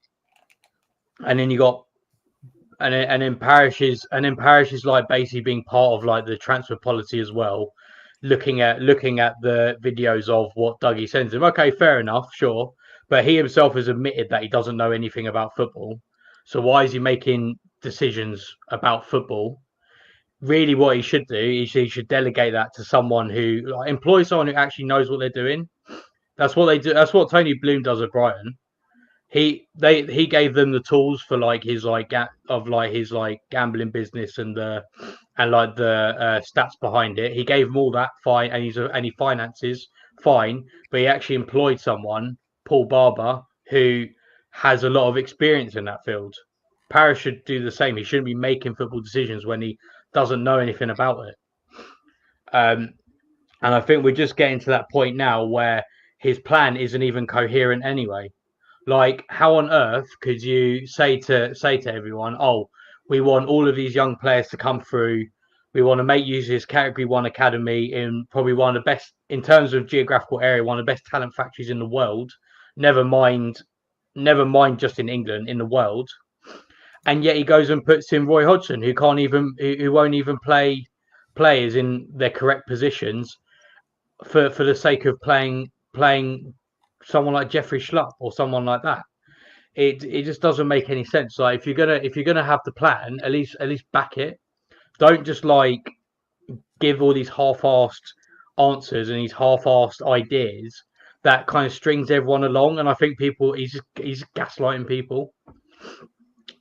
D: then you got and then Parish is like basically being part of like the transfer policy as well, looking at the videos of what Dougie sends him. Okay, fair enough, sure. But he himself has admitted that he doesn't know anything about football. So why is he making decisions about football? Really, what he should do is he should delegate that to someone who employs someone who actually knows what they're doing. That's what they do. That's what Tony Bloom does at Brighton. He gave them the tools for his gambling business and the stats behind it. He gave them all that, fine, and he finances, fine. But he actually employed someone, Paul Barber, who has a lot of experience in that field. Parish should do the same. He shouldn't be making football decisions when he doesn't know anything about it. And I think we're just getting to that point now where his plan isn't even coherent anyway. Like, how on earth could you say to everyone, "Oh, we want all of these young players to come through. We want to make use of this Category 1 academy in probably one of the best, in terms of geographical area, one of the best talent factories in the world. Never mind just in England, in the world." And yet he goes and puts in Roy Hodgson, who won't even play players in their correct positions for the sake of playing someone like Jeffrey Schlupp or someone like that. It just doesn't make any sense. Like, if you're gonna have the plan, at least back it. Don't just like give all these half-assed answers and these half-assed ideas that kind of strings everyone along. And I think he's gaslighting people.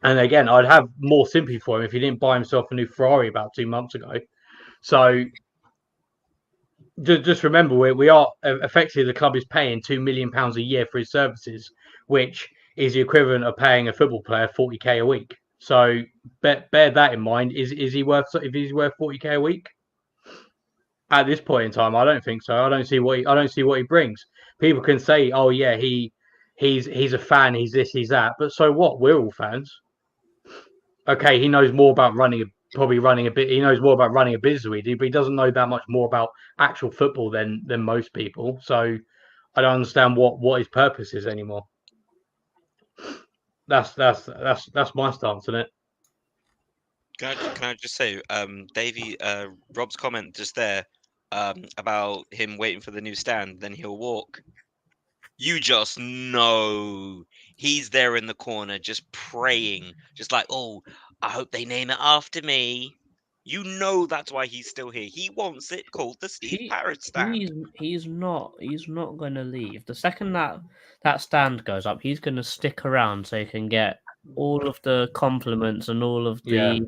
D: And again, I'd have more sympathy for him if he didn't buy himself a new Ferrari about 2 months ago. So just remember, we are effectively, the club is paying £2 million a year for his services, which is the equivalent of paying a football player 40k a week. So bear that in mind. Is he worth, if he's worth 40k a week? At this point in time, I don't think so. I don't see what he brings. People can say, "Oh yeah, he's a fan. He's this, he's that." But so what? We're all fans. Okay, he knows more about running a bit. He knows more about running a business we do, but he doesn't know that much more about actual football than most people. So I don't understand what his purpose is anymore. That's my stance on it.
E: Can I just say, Davey, Rob's comment just there, about him waiting for the new stand, then he'll walk. You just know he's there in the corner, just praying, just like, "Oh, I hope they name it after me." You know that's why he's still here. He wants it called the Steve Parish stand.
B: He's not going to leave. The second that stand goes up, he's going to stick around so he can get all of the compliments and all of the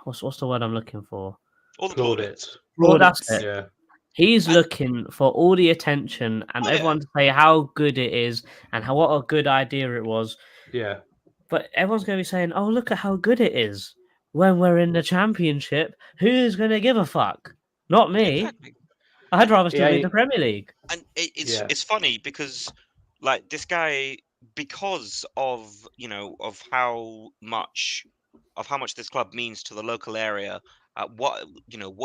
B: what's the word I'm looking for?
E: All the plaudits.
B: Well, that's it.
D: Yeah.
B: He's looking for all the attention and everyone to say how good it is and what a good idea it was.
D: Yeah.
B: But everyone's going to be saying, "Oh, look at how good it is." When we're in the Championship, who's going to give a fuck? Not me.
E: Exactly.
B: I'd rather still be in the Premier League.
E: And it's funny because, like, this guy, because of of how much this club means to the local area, what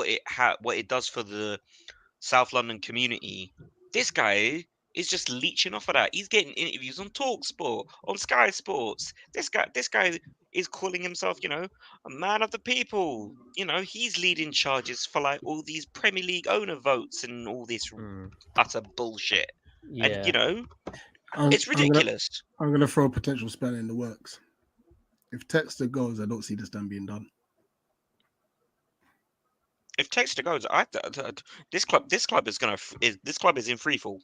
E: it does for the South London community, this guy is just leeching off of that. He's getting interviews on TalkSport, on Sky Sports. This guy is calling himself, a man of the people. He's leading charges for like all these Premier League owner votes and all this utter bullshit.
B: Yeah.
E: And it's ridiculous.
F: I'm gonna throw a potential spanner in the works. If Textor goes, I don't see this done being done.
E: If Textor goes, this club is in freefall,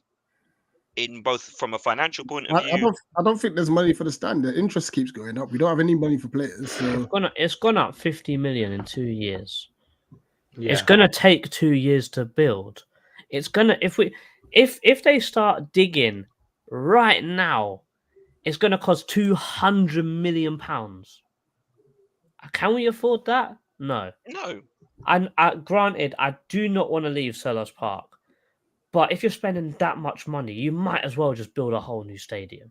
E: in both from a financial point of view.
F: I don't think there's money for the stand. The interest keeps going up. We don't have any money for players. So
B: It's gone up 50 million in 2 years.
D: Yeah.
B: It's gonna take 2 years to build. It's gonna if they start digging right now, it's gonna cost £200 million. Can we afford that? No.
E: No.
B: And granted, I do not want to leave Selhurst Park, but if you're spending that much money, you might as well just build a whole new stadium.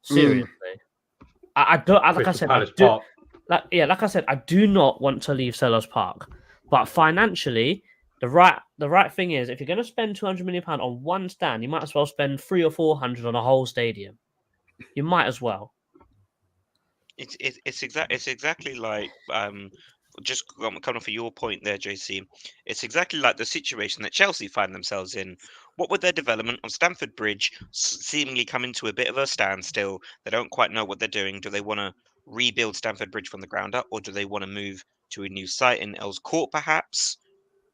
B: Seriously, I don't. Like I said, like I said, I do not want to leave Selhurst Park, but financially, the right thing is, if you're going to spend £200 million on one stand, you might as well spend 300 or 400 on a whole stadium. You might as well.
E: It's exactly like just coming for your point there, JC. It's exactly like the situation that Chelsea find themselves in. What with their development on Stamford Bridge seemingly coming to a bit of a standstill, they don't quite know what they're doing. Do they want to rebuild Stamford Bridge from the ground up, or do they want to move to a new site in Earls Court, perhaps?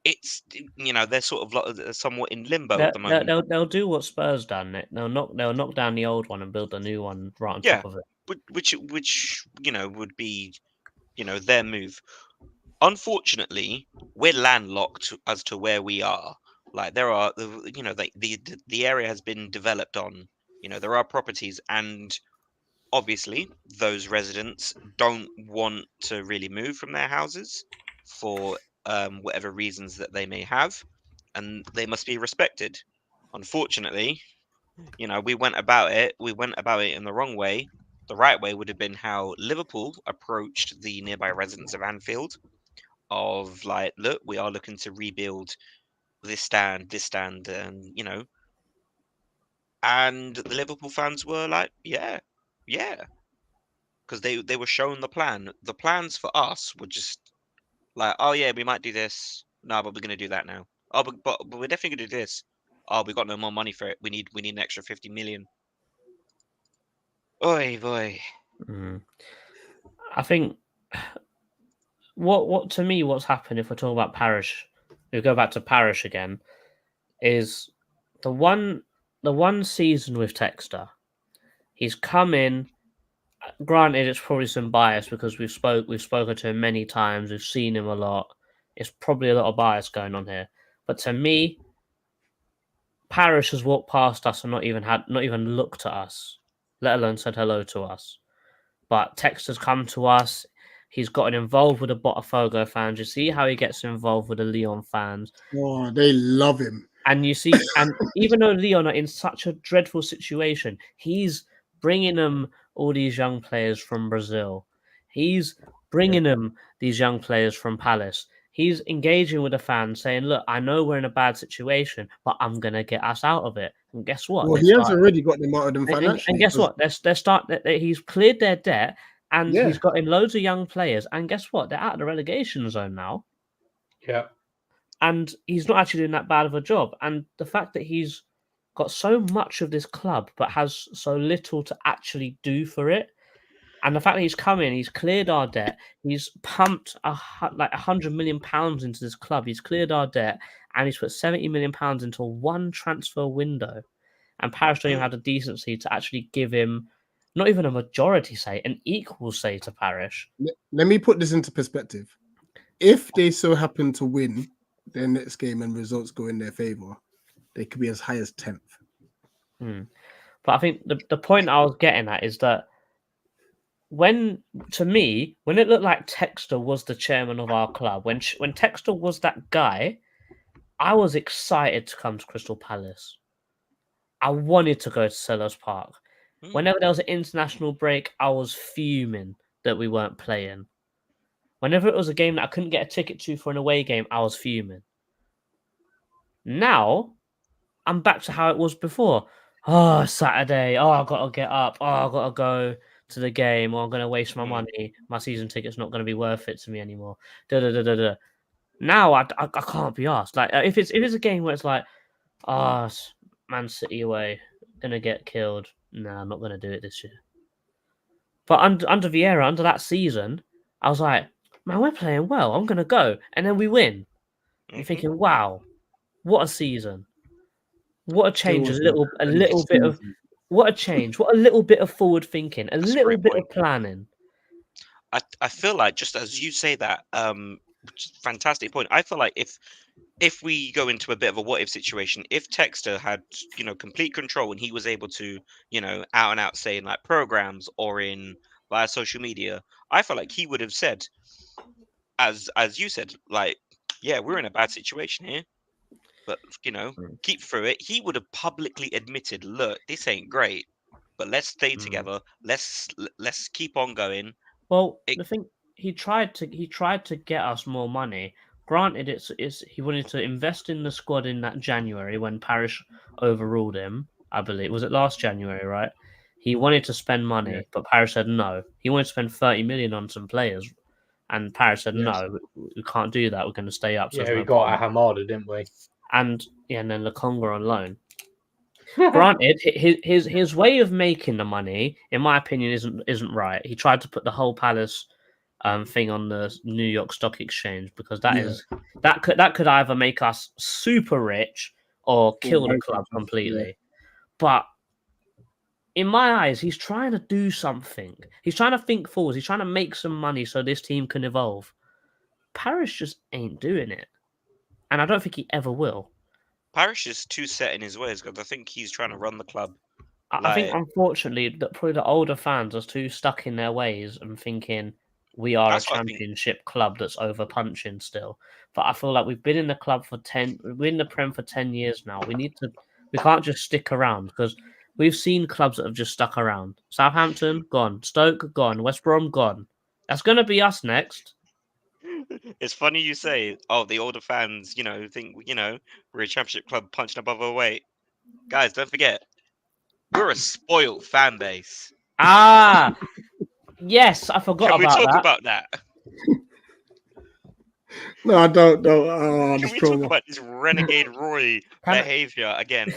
E: It's they're sort of somewhat in limbo at the moment.
B: They'll do what Spurs done. They'll knock down the old one and build a new one right on top of it.
E: Which would be their move. Unfortunately, we're landlocked as to where we are. Like, there are the area has been developed on. There are properties, and obviously those residents don't want to really move from their houses for whatever reasons that they may have, and they must be respected. Unfortunately, you know, we went about it. We went about it in the wrong way. The right way would have been how Liverpool approached the nearby residents of Anfield. Of like, look, we are looking to rebuild this stand, and you know, and the Liverpool fans were like, yeah, yeah, because they were shown the plan. The plans for us were just like, oh yeah, we might do this. No, but we're gonna do that now. Oh, but we're definitely gonna do this. Oh, we got no more money for it. We need an extra 50 million. Oi, boy.
B: Mm. I think what to me, what's happened if we're talking about Parish, we go back to Parish again, is the one season with Texter. He's come in. Granted, it's probably some bias because we've spoken to him many times. We've seen him a lot. It's probably a lot of bias going on here. But to me, Parish has walked past us and not even looked at us, let alone said hello to us. But Texter's come to us. He's gotten involved with the Botafogo fans. You see how he gets involved with the Leon fans.
F: Oh, they love him.
B: And you see, and even though Leon are in such a dreadful situation, he's bringing them all these young players from Brazil. He's bringing them these young players from Palace. He's engaging with the fans, saying, "Look, I know we're in a bad situation, but I'm gonna get us out of it." And guess what?
F: Well, he has already got them out of them financially.
B: And guess what? He's cleared their debt, and he's got in loads of young players. And guess what? They're out of the relegation zone now.
D: Yeah.
B: And he's not actually doing that bad of a job. And the fact that he's got so much of this club but has so little to actually do for it, and the fact that he's come in, he's cleared our debt, he's pumped like £100 million into this club, he's cleared our debt, and he's put £70 million into one transfer window. And Parish don't even have the decency to actually give him not even a majority say, an equal say to Parish.
F: Let me put this into perspective. If they so happen to win their next game and results go in their favour, they could be as high as 10th.
B: But I think the point I was getting at is that when it looked like Texter was the chairman of our club, when Texter was that guy, I was excited to come to Crystal Palace. I wanted to go to Selhurst Park. Whenever there was an international break, I was fuming that we weren't playing. Whenever it was a game that I couldn't get a ticket to for an away game, I was fuming. Now, I'm back to how it was before. Oh, Saturday. Oh, I've got to get up. Oh, I've got to go to the game. Or I'm going to waste my money. My season ticket's not going to be worth it to me anymore. Now, I can't be asked. Like, if it's a game where it's like, Man City away, going to get killed. Nah, I'm not going to do it this year. But under Vieira, under that season, I was like, man, we're playing well. I'm going to go. And then we win. You're thinking, wow, what a season. What a change. What a change. What a little bit of forward thinking. A little bit of planning.
E: I feel like, just as you say that, fantastic point. I feel like if we go into a bit of a what if situation, if Texter had, complete control and he was able to, out and out say in like programs or via social media, I feel like he would have said, as you said, like, yeah, we're in a bad situation here, but keep through it. He would have publicly admitted, look, this ain't great, but let's stay together. Let's keep on going.
B: Well, the thing, he tried to get us more money. Granted, he wanted to invest in the squad in that January when Parish overruled him. I believe, was it last January, right? He wanted to spend money, but Parish said no. He wanted to spend 30 million on some players, and Parish said no, we can't do that. We're going to stay up. So
D: we got Hamada, didn't we?
B: And then Lukonga on loan. Granted, his way of making the money, in my opinion, isn't right. He tried to put the whole Palace thing on the New York Stock Exchange because that could either make us super rich or kill the club completely. Yeah. But in my eyes, he's trying to do something. He's trying to think forward. He's trying to make some money so this team can evolve. Parish just ain't doing it. And I don't think he ever will.
E: Parish is too set in his ways because I think he's trying to run the club.
B: I think, unfortunately, that probably the older fans are too stuck in their ways and thinking we are a championship club that's over punching still. But I feel like we've been in the club we're in the Prem for 10 years now. We need to We can't just stick around because we've seen clubs that have just stuck around. Southampton, gone. Stoke, gone. West Brom, gone. That's going to be us next.
E: It's funny you say, oh, the older fans, think, we're a championship club punching above our weight. Guys, don't forget, we're a spoiled fan base.
B: Ah, yes, I forgot
E: Can we
B: about
E: talk
B: that.
E: about that?
F: No, I don't. Oh,
E: Can we talk about this renegade Roy behavior again?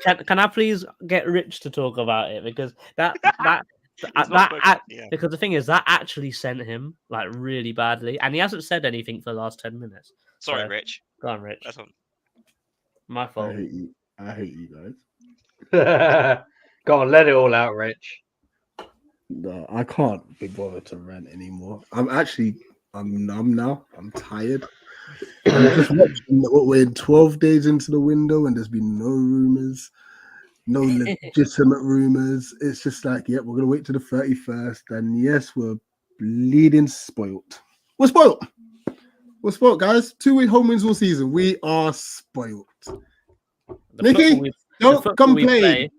B: Can I please get Rich to talk about it because because the thing is that actually sent him like really badly, and he hasn't said anything for the last 10 minutes.
E: Sorry,
B: So,
E: Rich.
B: Go on, Rich.
E: That's on.
B: My fault.
F: I hate you guys.
D: Go on, let it all out, Rich.
F: No, I can't be bothered to rant anymore. I'm numb now. I'm tired. I'm just watching. We're 12 days into the window, and there's been no rumors, no legitimate rumors. It's just like, yeah, we're gonna wait to the 31st, and yes, we're bleeding spoiled. We're spoiled. We're spoiled, guys. 2 home wins all season. We are spoiled. Nicky, don't complain.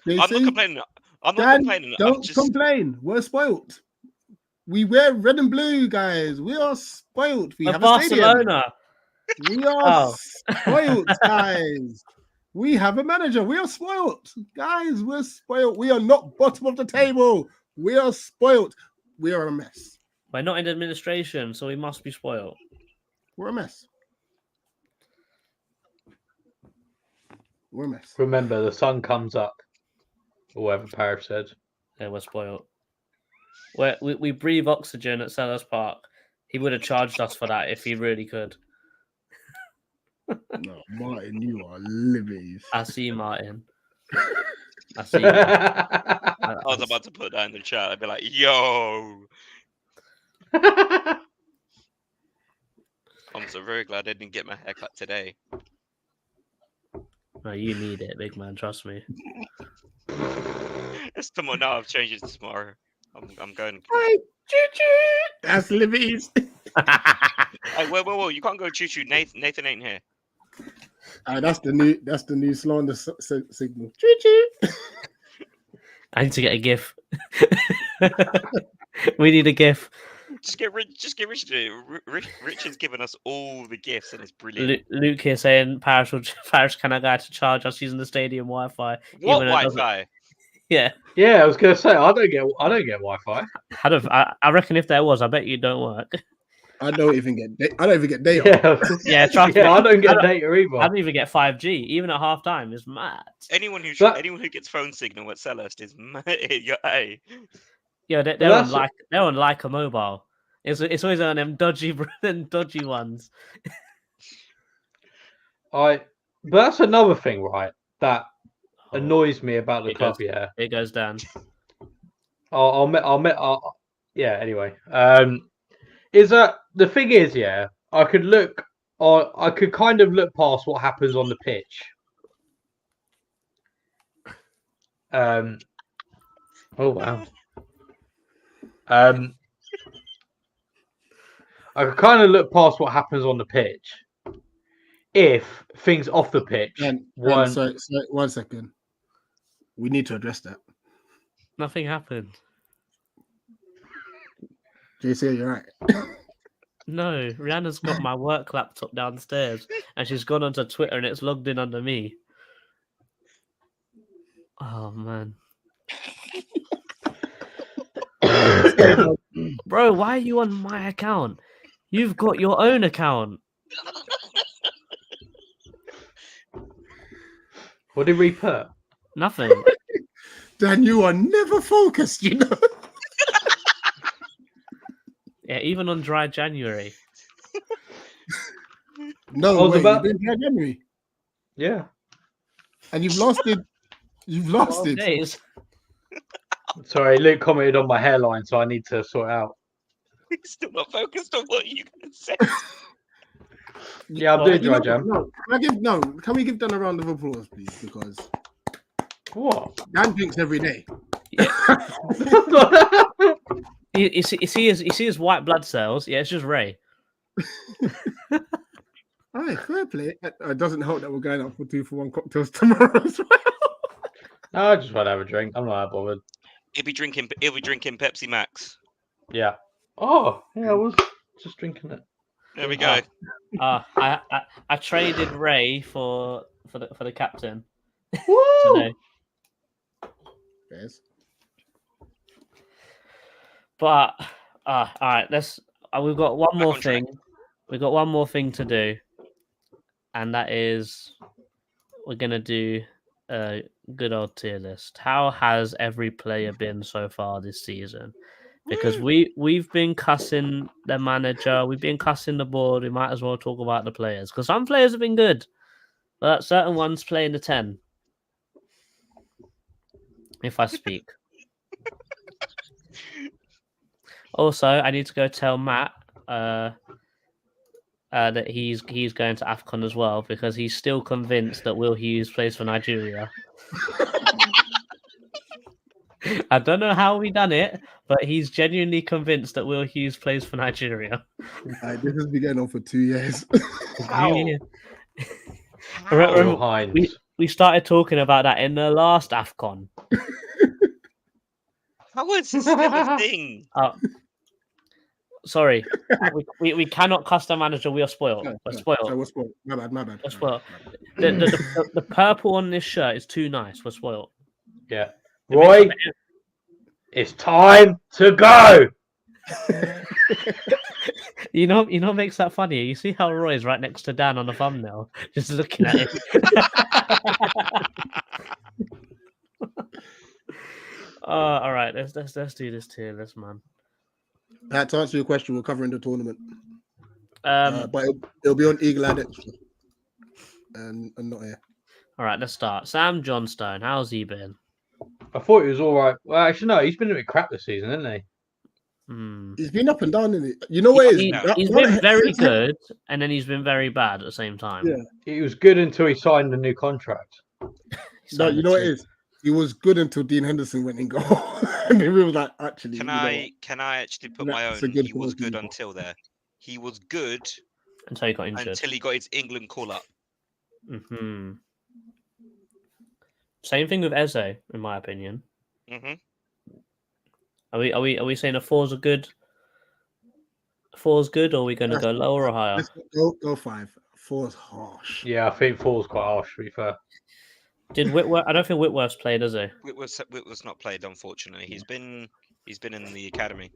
E: I'm not complaining. I'm not complaining.
F: Don't complain. We're spoiled. We wear red and blue, guys. We are spoiled. We have
B: Barcelona.
F: A stadium. We are spoiled, guys. We have a manager. We are spoiled, guys. We're spoiled. We are not bottom of the table. We are spoiled. We are a mess.
B: We're not in administration, so we must be spoiled.
F: We're a mess. We're a mess.
D: Remember, the sun comes up. Or whatever Parish said.
B: Yeah, we're spoiled. We breathe oxygen at Selhurst Park. He would have charged us for that if he really could.
F: No, Martin, you are livid.
B: I see Martin. I see. I
E: was about to put that in the chat. I'd be like, yo. I'm so very glad I didn't get my haircut today.
B: No, you need it, big man. Trust me.
E: It's tomorrow. No, I've changed it to tomorrow. I'm going.
F: Hey, choo-choo. That's Libby's.
E: Hey, whoa! You can't go choo-choo. Nathan ain't here.
F: That's the new slander signal. Choo-choo.
B: I need to get a GIF. We need a GIF.
E: Just get Rich to do it. Rich has given us all the gifts and it's brilliant.
B: Luke here saying Parish can I go to charge us using the stadium Wi-Fi?
E: What Wi-Fi?
B: Yeah.
D: Yeah, I was gonna say I don't get Wi-Fi.
B: I reckon if there was, I bet you don't work.
F: I don't even get data.
B: Yeah, trust me.
D: I don't get data either.
B: I don't even get 5G, even at half time. It's mad.
E: Anyone who gets phone signal at Selhurst is mad.
B: Yeah, they're on like a mobile. It's always on them dodgy ones.
D: But that's another thing, right? That annoys me about the club.
B: It goes down.
D: Yeah. Anyway, is that the thing? Is I could kind of look past what happens on the pitch. Oh wow. I could kind of look past what happens on the pitch if things off the pitch.
F: Sorry, 1 second. We need to address that.
B: Nothing happened.
F: JC, you're right.
B: No, Rihanna's got my work laptop downstairs and she's gone onto Twitter and it's logged in under me. Oh, man. Bro, why are you on my account? You've got your own account.
D: What did we put?
B: Nothing.
F: Dan, you are never focused, you know.
B: Yeah, even on dry January.
F: No, wait, you've been dry January.
D: Yeah.
F: And you've lost it. You've lost it.
B: Days.
D: Sorry, Luke commented on my hairline, so I need to sort it out.
E: He's still not focused on what you're going to say.
D: Yeah, I'm doing dry jam.
F: Can we give Dan a round of applause, please? Because
D: what?
F: Dan drinks every day.
B: Yeah. you see his white blood cells. Yeah, it's just Ray.
F: Aye, fair play. It doesn't help that we're going out for 2-for-1 cocktails tomorrow as well.
D: No, I just want to have a drink. I'm not that bothered.
E: He'll be drinking Pepsi Max.
D: Yeah. Oh, yeah, I was just drinking it.
E: There we go.
B: I traded Ray for the captain.
D: Woo!
B: today.
F: Yes.
B: But all right, let's. We've got one more
E: on track.
B: thing. We've got one more thing to do, and that is we're gonna do a good old tier list. How has every player been so far this season? Because we've been cussing the manager, we've been cussing the board. We might as well talk about the players because some players have been good, but certain ones playing the 10. If I speak. Also, I need to go tell Matt that he's going to AFCON as well because he's still convinced that Will Hughes plays for Nigeria. I don't know how we done it, but he's genuinely convinced that Will Hughes plays for Nigeria.
F: This has been going on for 2 years.
D: How?
B: Yeah.
D: Will Hines.
B: We started talking about that in the last AFCON.
E: How is this still a thing?
B: Sorry, we cannot cuss the manager. We are spoiled. We're spoiled.
F: So we're spoiled. My bad.
B: We're spoiled. The purple on this shirt is too nice. We're spoiled.
D: Yeah. Roy, it's time to go.
B: You know what makes that funny? You see how Roy is right next to Dan on the thumbnail, just looking at it. All right, let's do this tier list, man.
F: To answer your question, we're covering the tournament,
B: But
F: it'll be on Eagle Eye Extra, and not here.
B: All right, let's start. Sam Johnstone, how's he been?
D: I thought he was all right. Well, actually, no, he's been a bit crap this season, hasn't he?
F: He's been up and down, isn't it? You know what it is?
B: He's been very good, and then he's been very bad at the same time.
F: Yeah.
D: He was good until he signed a new contract.
F: No, you know what it is? He was good until Dean Henderson went in goal. And then we were like, actually,
E: Can I actually put my own? He was good until there. He was good
B: until he got injured.
E: Until he got his England call up.
B: Mm-hmm. Same thing with Eze, in my opinion.
E: Mm-hmm.
B: Are we saying a 4's a good? 4's good, or are we going to go lower or higher?
F: Let's go 5. 4's harsh.
D: Yeah, I think 4's quite harsh, to be fair.
B: Did Whitworth? I don't think Whitworth's played, has he?
E: Whitworth's not played, unfortunately. He's been in the academy.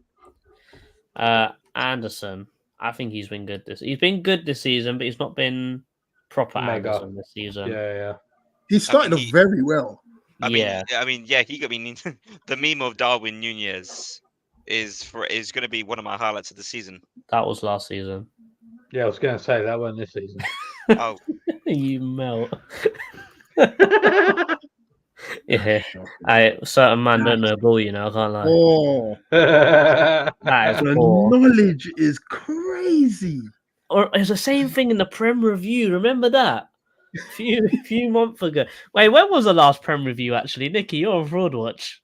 B: Anderson, I think he's been good He's been good this season, but he's not been proper Anderson this season.
D: Yeah.
F: He started off very well.
E: I mean, the meme of Darwin Nunez is going to be one of my highlights of the season.
B: That was last season.
D: Yeah, I was going to say that wasn't this season.
E: Oh,
B: you melt. Yeah, certain man don't know ball, I can't lie.
F: Oh,
B: that is
F: the
B: poor.
F: knowledge is crazy.
B: Or it's the same thing in the Prem Review. Remember that? A few months ago. Wait, when was the last Prem Review? Actually, Nicky, you're on Fraud Watch.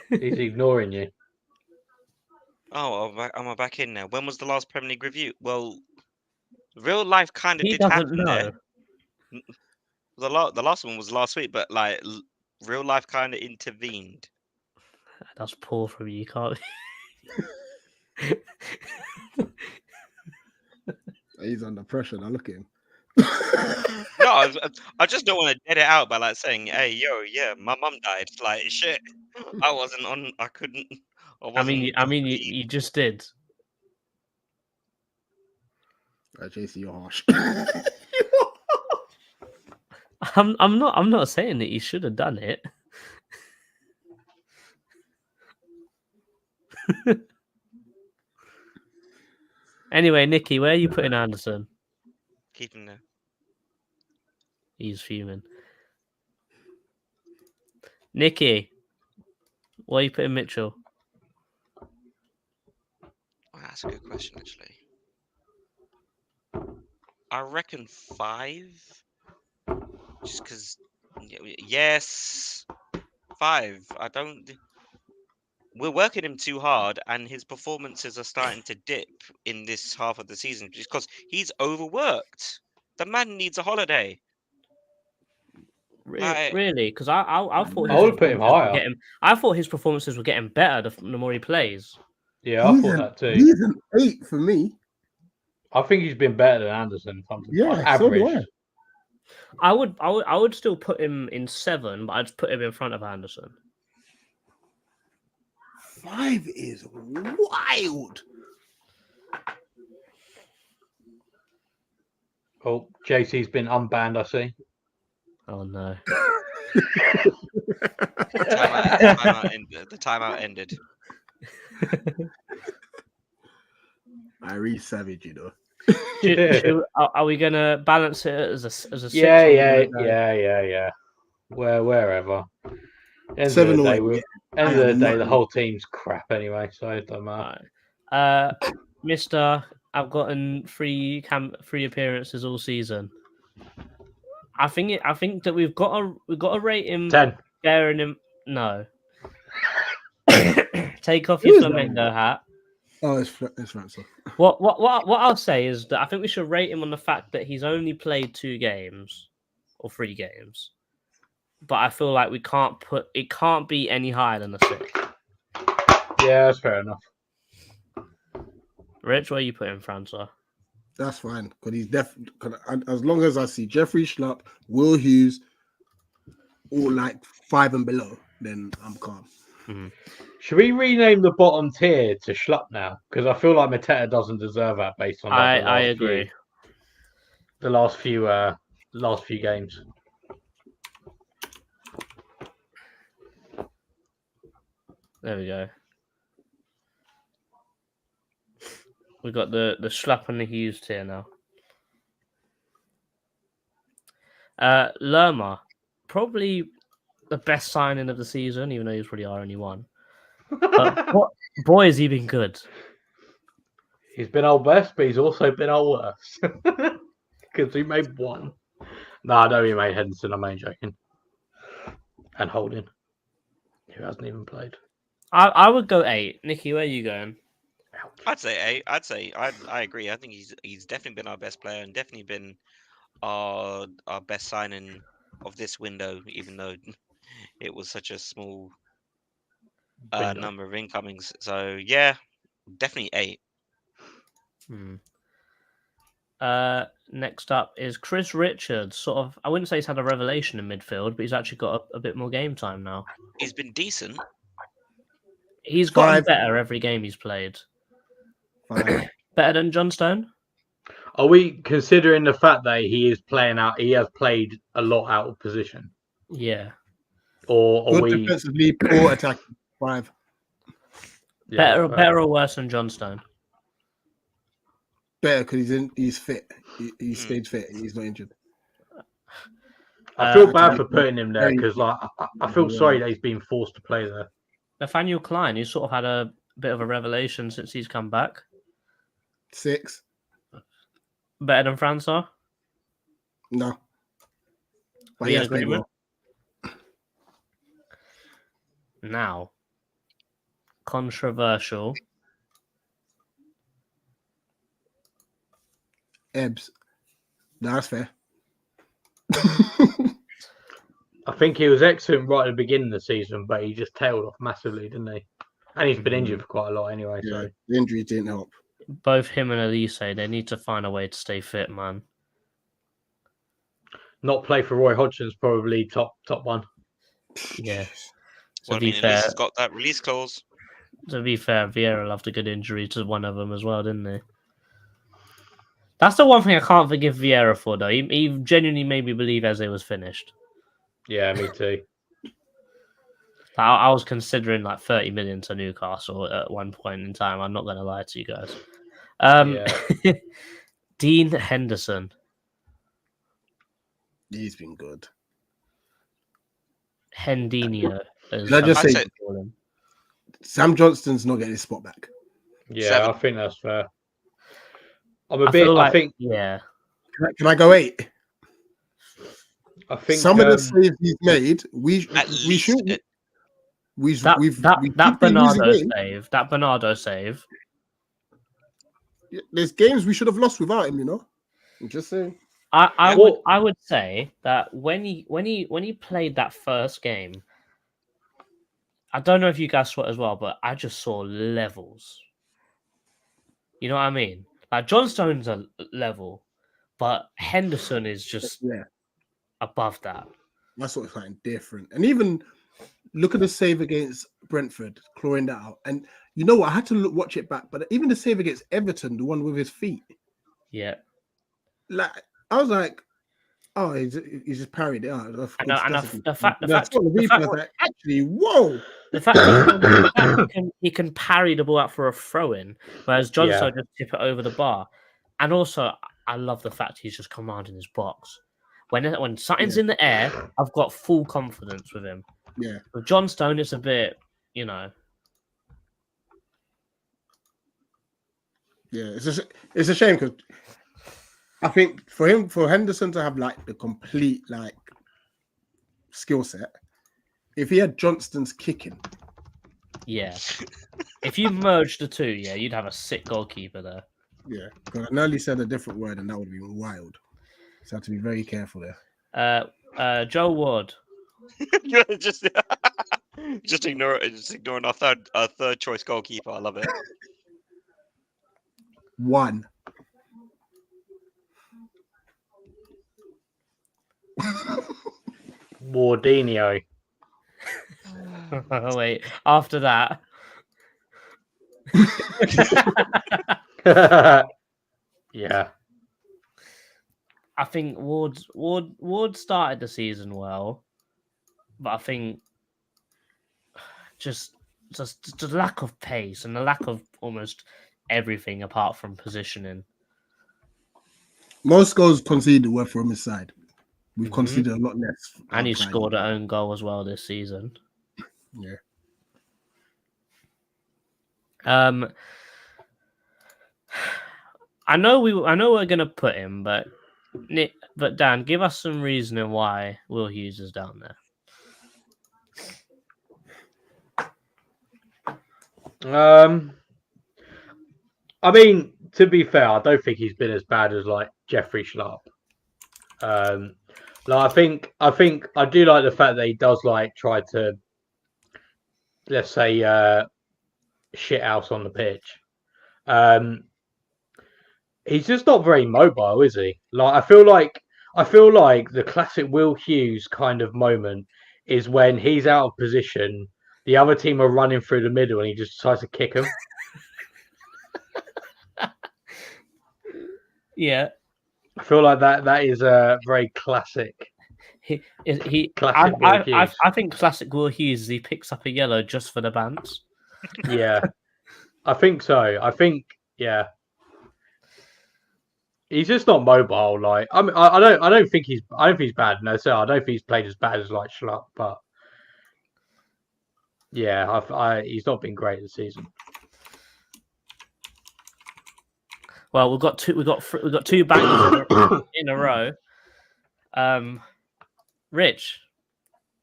D: He's ignoring you.
E: Oh, I'm back in now. When was the last Premier League review? Well, real life kind of
B: He
E: did
B: doesn't
E: happen
B: know.
E: there. The last one was last week, but like real life kind of intervened.
B: That's poor from you, can't.
F: He's under pressure now. Look at him.
E: No, I just don't want to dead it out by like saying, "Hey, yeah, my mum died." Like shit, I wasn't on. I couldn't.
B: I mean, you just did.
F: JC, you're harsh.
B: I'm not saying that you should have done it. Anyway, Nicky, where are you putting Anderson?
E: Keep him there.
B: He's fuming. Nicky, where are you putting Mitchell?
E: Oh, that's a good question, actually. I reckon 5. Just because, yes, 5. I don't. we're working him too hard, and his performances are starting to dip in this half of the season because he's overworked. The man needs a holiday. Like,
B: Really? Because I thought
D: I
B: his
D: would put him
B: performances were
D: higher.
B: getting. I thought his performances were getting better the more he plays.
D: Yeah, I thought that too.
F: He's an 8 for me.
D: I think he's been better than Anderson.
F: Yeah, so do
D: average.
F: I.
B: I would still put him in 7, but I'd put him in front of Anderson.
F: 5 is wild.
D: Oh, JC's been unbanned, I see.
B: Oh no!
E: the timeout ended.
F: Irie Savage, you know.
B: Are we gonna balance it as a 6?
D: Yeah. Wherever. End
F: 7
D: of the day,
F: or 8.
D: end of the day, the whole team's crap anyway, so it doesn't matter.
B: Mister, I've gotten 3 appearances all season. I think that we've got to rate him
D: 10.
B: Bearing him. No. Take off your flamingo hat.
F: Oh, it's Francis.
B: What I'll say is that I think we should rate him on the fact that he's only played 2 games or 3 games. But I feel like it can't be any higher than a 6.
D: Yeah, that's fair enough.
B: Rich, where you put him, Francois?
F: That's fine. Because he's definitely, as long as I see Jeffrey Schlupp, Will Hughes, all like 5 and below, then I'm calm.
B: Mm-hmm.
D: Should we rename the bottom tier to Schlupp now? Because I feel like Mateta doesn't deserve that based on
B: I agree.
D: The last few games.
B: There we go. We've got the Schlupp and the Hughes tier now. Lerma, probably the best signing of the season, even though he's probably our only one. But boy, has he been good.
D: He's been our best, but he's also been our worst. Because we made 1. No, I know we made Henderson. I'm only joking. And Holding, who hasn't even played.
B: I would go 8. Nicky, where are you going?
E: I'd say 8. I agree. I think he's definitely been our best player and definitely been our best signing of this window, even though it was such a small number of incomings. So yeah, definitely 8.
B: Next up is Chris Richards. Sort of, I wouldn't say he's had a revelation in midfield, but he's actually got a bit more game time now.
E: He's been decent.
B: He's gotten better every game he's played.
F: 5.
B: Better than John Stone?
D: Are we considering the fact that he is playing out? He has played a lot out of position.
B: Yeah.
D: Or are
F: Good
D: we
F: defensively, poor attack. 5.
B: Yeah, better or worse than John Stone?
F: Better because he's fit. He stayed fit. He's not injured.
D: I feel bad for putting him there because, like, I feel sorry that he's being forced to play there.
B: Nathaniel Klein, who's sort of had a bit of a revelation since he's come back.
F: 6.
B: Better than Francois?
F: No. But
B: We
F: he has
B: agree
F: played
B: with?
F: well.
B: Now, controversial.
F: Ebbs. No, that's fair.
D: I think he was excellent right at the beginning of the season, but he just tailed off massively, didn't he? And he's been injured for quite a lot anyway.
F: Yeah,
D: So
F: the injury didn't help.
B: Both him and Elise, they need to find a way to stay fit, man.
D: not play for Roy Hodgson's probably top 1.
B: Yeah.
E: Well, I mean, at least he's got that release clause.
B: To be fair, Vieira loved a good injury to one of them as well, didn't he? That's the one thing I can't forgive Vieira for, though. He genuinely made me believe Eze was finished.
D: Yeah, me too.
B: I was considering like 30 million to Newcastle at one point in time. I'm not going to lie to you guys. Dean Henderson.
F: He's been good.
B: Hendinho.
F: Can I just say, Sam Johnston's not getting his spot back.
D: Yeah,
E: 7.
D: I think that's fair. I think.
B: Yeah.
F: Can I go 8?
D: I think
F: some of the saves he's made, we should.
B: That
F: we've
B: that
F: been losing
B: Bernardo
F: games.
B: save, that Bernardo save.
F: There's games we should have lost without him. You know, I'm just saying.
B: I would say that when he played that first game, I don't know if you guys saw it as well, but I just saw levels. You know what I mean? Like John Stone's a level, but Henderson is just
F: Yeah,
B: above that.
F: that's sort of something different. And even look at the save against Brentford, clawing that out. And you know what? I had to watch it back, but even the save against Everton, the one with his feet,
B: Yeah.
F: like I was like, oh, he just parried it out.
B: The fact
F: actually, whoa.
B: The fact he can parry the ball out for a throw in, whereas Johnson just tip it over the bar. And also, I love the fact he's just commanding his box. When something's in the air, I've got full confidence with him.
F: Yeah.
B: With John Stone, it's a bit, you know.
F: Yeah, it's a shame because I think for Henderson to have like the complete like skill set, if he had Johnston's kicking,
B: yeah, if you merge the two, yeah, you'd have a sick goalkeeper there.
F: Yeah, because I nearly said a different word and that would be wild. So I have to be very careful there.
B: Joe Ward.
E: just ignore it. Just ignoring our third choice goalkeeper. I love it.
F: 1.
D: Wardinho.
B: Oh, wait, after that.
D: Yeah.
B: I think Ward started the season well, but I think just the lack of pace and the lack of almost everything apart from positioning.
F: Most goals conceded were from his side. We've conceded a lot less.
B: And he scored an own goal as well this season.
F: Yeah.
B: I know we're gonna put him, but Dan, give us some reasoning why Will Hughes is down there.
D: I mean, to be fair, I don't think he's been as bad as like Jeffrey Schlupp. I think I do like the fact that he does like try to, let's say, shit house on the pitch. He's just not very mobile, is he? Like I feel like the classic Will Hughes kind of moment is when he's out of position, the other team are running through the middle, and he just decides to kick him.
B: Yeah,
D: I feel like that is a very classic.
B: Classic Will Hughes. I think classic Will Hughes is he picks up a yellow just for the bants.
D: Yeah, I think so. Yeah. He's just not mobile. Like I mean, I don't think he's bad. No, so I don't think he's played as bad as like Schlupp, but yeah, he's not been great this season.
B: Well, we've got two bangers in a row. Rich,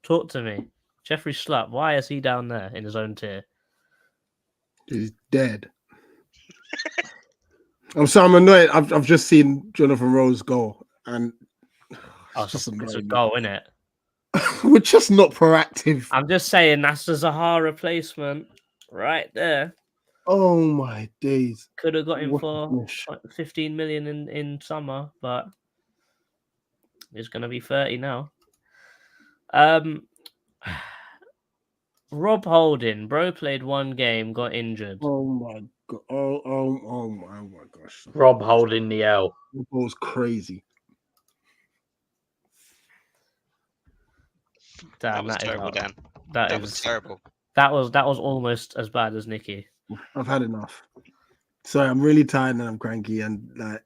B: talk to me. Jeffrey Schlupp, why is he down there in his own tier?
F: He's dead. I'm annoyed. I've just seen Jonathan Rose go, and
B: it's a goal, isn't it?
F: We're just not proactive.
B: I'm just saying that's the Zaha replacement right there.
F: Oh my days!
B: Could have got him for 15 million in summer, but it's going to be 30 now. Rob Holding, bro, played one game, got injured.
F: Oh my god! Oh my gosh!
D: Rob Holding the L.
F: That was crazy.
B: Dan,
E: that was terrible, Dan. That was terrible.
B: That was almost as bad as Nicky.
F: I've had enough. Sorry, I'm really tired and I'm cranky and like.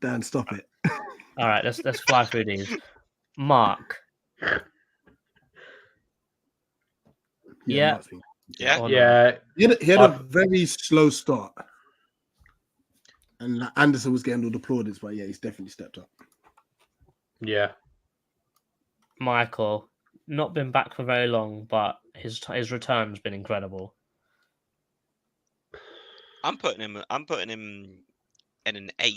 F: Dan, stop it.
B: All right, let's fly through these. Mark. Yeah.
F: He had a very slow start, and Anderson was getting all the plaudits, but yeah, he's definitely stepped up.
D: Yeah.
B: Michael, not been back for very long, but his return's been incredible.
E: I'm putting him in an 8.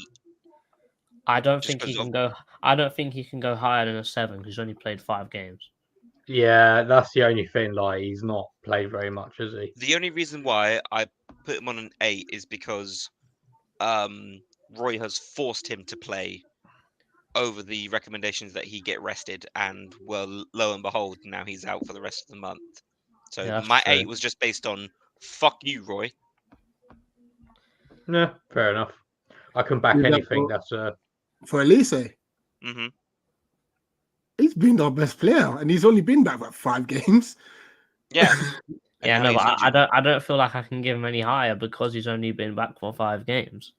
B: I don't
E: Just
B: think he
E: because
B: can go. I don't think he can go higher than a 7 because he's only played 5 games.
D: Yeah, that's the only thing. Like, he's not played very much, has he?
E: The only reason why I put him on an 8 is because Roy has forced him to play over the recommendations that he get rested, and well, lo and behold, now he's out for the rest of the month. So
B: Yeah, that's
E: my
B: true.
E: 8 was just based on fuck you, Roy.
D: Yeah, fair enough. I can back
F: Who's that
D: anything.
F: for?
D: That's
F: For Elise,
E: Hmm.
F: he's been our best player, and he's only been back about 5 games.
E: Yeah. And
B: Yeah,
E: now
B: no,
E: he's
B: but I
E: injured.
B: don't feel like I can give him any higher because he's only been back for 5 games,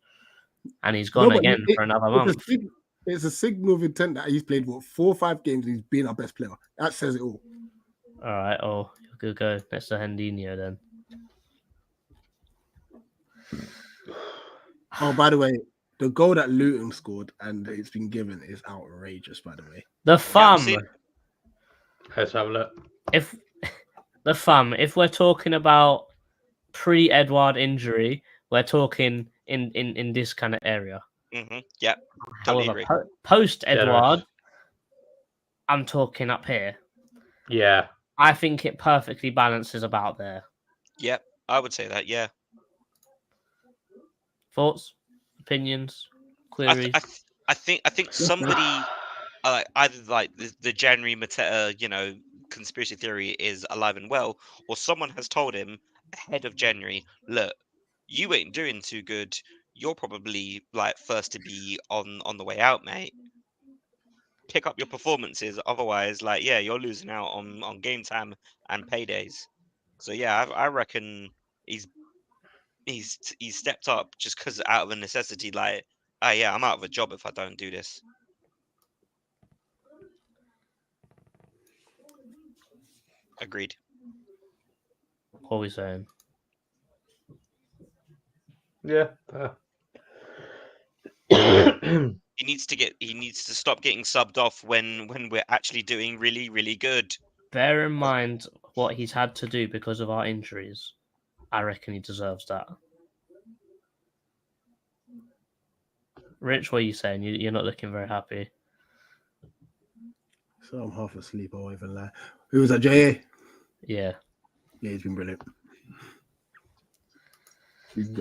B: and he's
F: No,
B: gone
F: but
B: again for another month.
F: It's a signal of intent that he's played 4 or 5 games. And he's been our best player. That says it all.
B: All right, oh, good go. That's the Hendinho then.
F: Oh, by the way, the goal that Luton scored and it's been given is outrageous. By the way,
B: The
E: Yeah,
B: thumb.
E: I've seen-
D: let's have a look.
B: If the thumb, if we're talking about pre-Edward injury, we're talking in this kind of area.
E: Yeah, totally
B: However,
E: agree.
B: post-Edward,
D: Generous.
B: I'm talking up here.
D: Yeah,
B: I think it perfectly balances about there.
E: Yeah, I would say that. Yeah,
B: Thoughts, opinions,
E: I,
B: queries?
E: th- I think somebody either like the January Mateta, conspiracy theory is alive and well, or someone has told him ahead of January, look, you ain't doing too good. You're probably like first to be on the way out, mate. Pick up your performances, otherwise, like, yeah, you're losing out on game time and paydays. So yeah, I reckon he's stepped up just because out of a necessity. Like, yeah, I'm out of a job if I don't do this. Agreed.
B: What are we saying?
D: yeah.
E: He needs to stop getting subbed off when we're actually doing really, really good.
B: Bear in mind what he's had to do because of our injuries. I reckon he deserves that. Rich, what are you saying? You're not looking very happy.
F: so I'm half asleep. I won't even lie. Who was that? JA?
B: Yeah.
F: Yeah, he's been brilliant.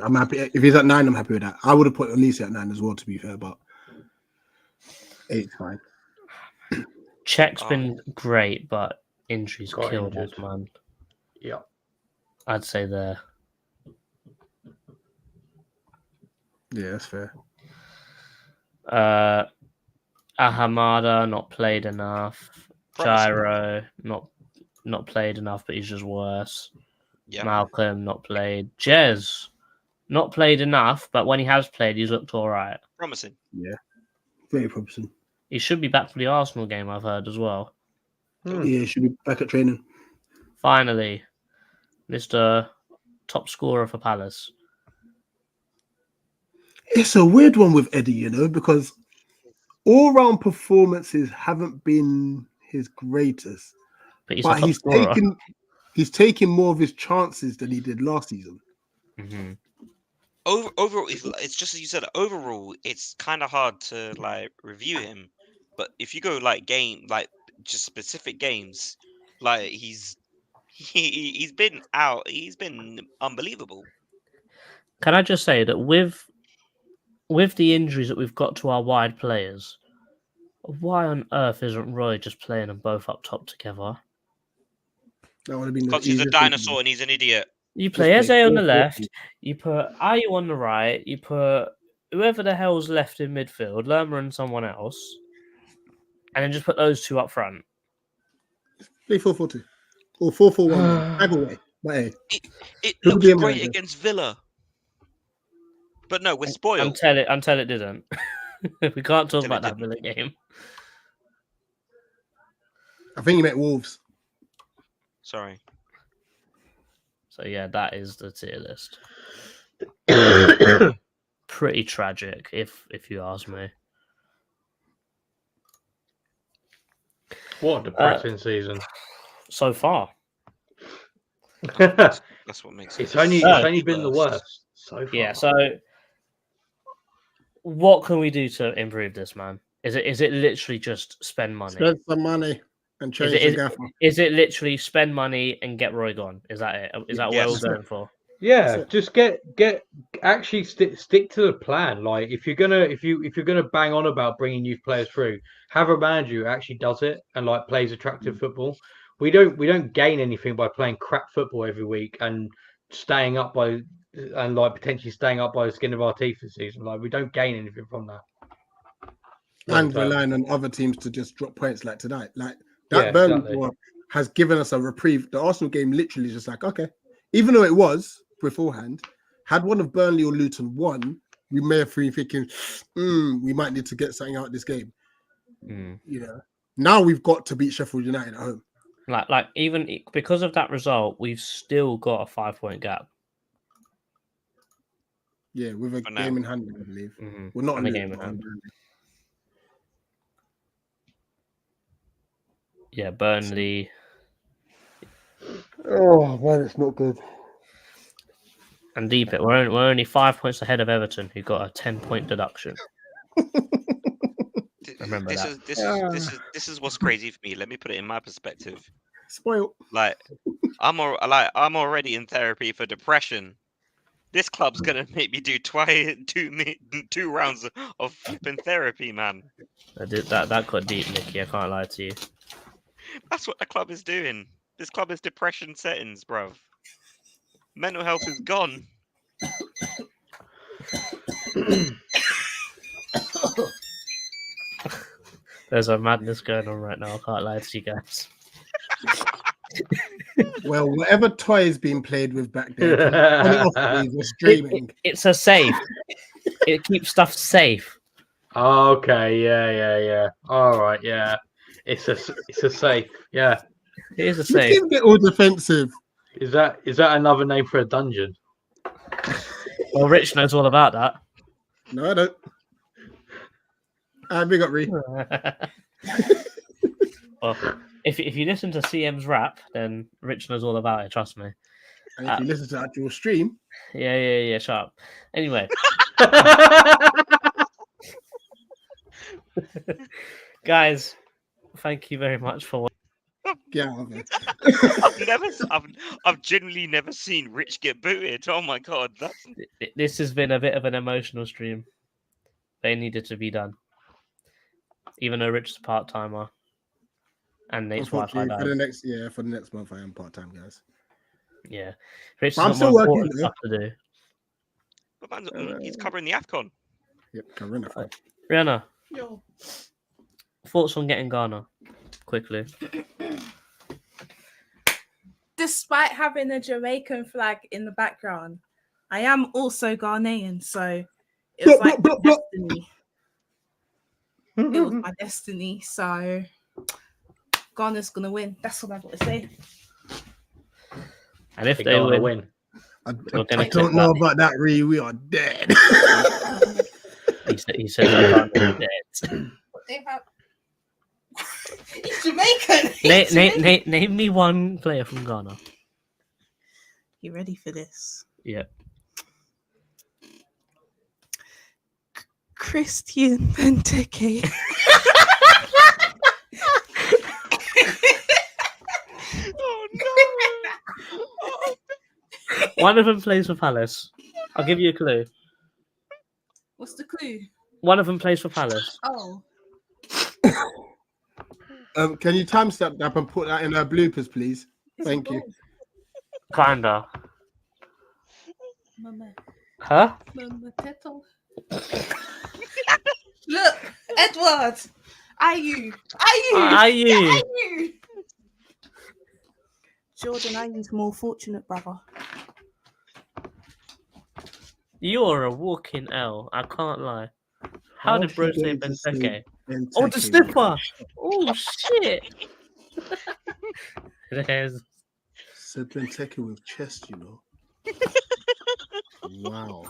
F: I'm happy if he's at 9. I'm happy with that. I would have put Elise at 9 as well, to be fair, but 8's fine.
B: Czech's been great, but injuries
D: Got
B: killed
D: injured.
B: us, man.
D: Yeah.
B: I'd say there.
F: Yeah, that's fair.
B: Ahamada not played enough.
E: Promising.
B: Gyro not played enough, but he's just worse.
E: Yeah.
B: Malcolm not played. Jez not played enough, but when he has played, he's looked all right.
E: Promising.
F: Yeah, very promising.
B: He should be back for the Arsenal game, I've heard as well.
F: Yeah, he should be back at training.
B: Finally, Mr. Top scorer for Palace.
F: It's a weird one with Eddie, because all-round performances haven't been his greatest.
B: But
F: But
B: he's a top scorer.
F: he's taking more of his chances than he did last season.
B: Mm-hmm.
E: Overall, it's just as you said. Overall, it's kind of hard to like review him. But if you go like just specific games, like he's been out. He's been unbelievable.
B: Can I just say that with the injuries that we've got to our wide players, why on earth isn't Roy just playing them both up top together?
F: That would have been the
E: Because he's a
F: easiest thing to do.
E: dinosaur and he's an idiot.
B: You play
F: Just play
B: Eze on the
F: 4-4-2.
B: left, you put Ayew on the right, you put whoever the hell's left in midfield, Lerma and someone else, and then just put those two up front.
F: Play 4-4-2 or 4-4-1. Either way, but hey,
E: It
F: Who
E: looks
F: would be a
E: great
F: manager?
E: against Villa. But no, we're spoiled.
B: Until it didn't. We can't talk
E: Until it
B: about that
E: didn't.
B: Villa game.
F: I think he met Wolves.
E: Sorry.
B: So yeah, that is the tier list. Pretty tragic, if you ask me.
D: What a depressing season.
B: So far.
E: That's what makes it.
D: It's only been the worst so far.
B: Yeah, so what can we do to improve this, man? Is it literally just spend money?
F: Spend some money and change the gaffer.
B: Is it literally spend money and get Roy gone? Is that it? Is that what
E: Yes.
B: we're going for?
D: Yeah, just get actually stick to the plan. Like if you're gonna bang on about bringing youth players through, have a manager who actually does it and like plays attractive football. We don't gain anything by playing crap football every week and staying up by and like potentially staying up by the skin of our teeth this season. Like we don't gain anything from that.
F: And relying on other teams to just drop points like tonight. Like that Burnley one has given us a reprieve. The Arsenal game literally just like, okay. Even though it was beforehand, had one of Burnley or Luton won, we may have been thinking, we might need to get something out of this game. You know, now we've got to beat Sheffield United at home.
B: Like even because of that result, we've still got a 5-point gap.
F: Yeah, with a game in hand, I believe. Well, not
B: a game in hand. Yeah, Burnley.
F: Oh man, it's not good.
B: And deep it, we're only 5 points ahead of Everton, who got a 10-point deduction. Remember
E: This is what's crazy for me. Let me put it in my perspective.
F: Spoiled.
E: Like I'm already in therapy for depression. This club's gonna make me do two rounds of flipping therapy, man.
B: That got deep, Nicky. I can't lie to you.
E: That's what the club is doing. This club is depression settings, bruv. Mental health is gone.
B: There's a madness going on right now. I can't lie to you guys.
F: Well, whatever toy is being played with back there, on it off, please, we're streaming.
B: It's a safe. It keeps stuff safe.
D: Okay, yeah. All right, yeah. It's a safe. Yeah.
B: It is a
F: You
B: safe.
F: seem a bit all defensive.
D: Is that another name for a dungeon?
B: Well, Rich knows all about that.
F: No, I don't. Big up, Ree.
B: Well, if you listen to CM's rap, then Rich knows all about it. Trust me.
F: And if you listen to the actual stream,
B: Yeah. Shut up. Anyway, guys, thank you very much for.
F: get out of it.
E: I've genuinely never seen Rich get booted. Oh my god,
B: This has been a bit of an emotional stream. They needed to be done, even though Rich is a part timer, and Nate's Wi-Fi died.
F: For the next month, I am part time, guys.
B: Yeah, Rich
F: But I'm
B: has
F: still
B: more
F: working,
B: important stuff to do.
E: but man, he's covering the AFCON.
F: Yep, covering it.
B: Rihanna,
G: Yo.
B: thoughts on getting Ghana quickly?
G: Despite having a Jamaican flag in the background, I am also Ghanaian, so it was like my destiny. It was my destiny, so Ghana's gonna win. That's all I've got to say.
B: And if they win,
F: I don't know about that, Ree. We are dead.
B: he said I can't be dead.
G: They have... He's Jamaican.
B: Name me one player from Ghana.
G: You ready for this?
B: Yeah.
G: Christian Benteke.
E: Oh no!
B: One of them plays for Palace. I'll give you a clue.
G: What's the clue?
B: One of them plays for Palace.
G: Oh.
F: Can you timestamp that and put that in our bloopers, please? Thank you.
B: Kinda.
G: Mama.
B: Huh?
G: Mama Teto. Look, Edward. Are you? Jordan, I use more fortunate, brother.
B: You're a walking L. I can't lie. How did bro say Benteke?
F: Benteke.
B: Oh, the sniffer! Oh, shit! There's...
F: Said Benteke with chest, you know. Wow.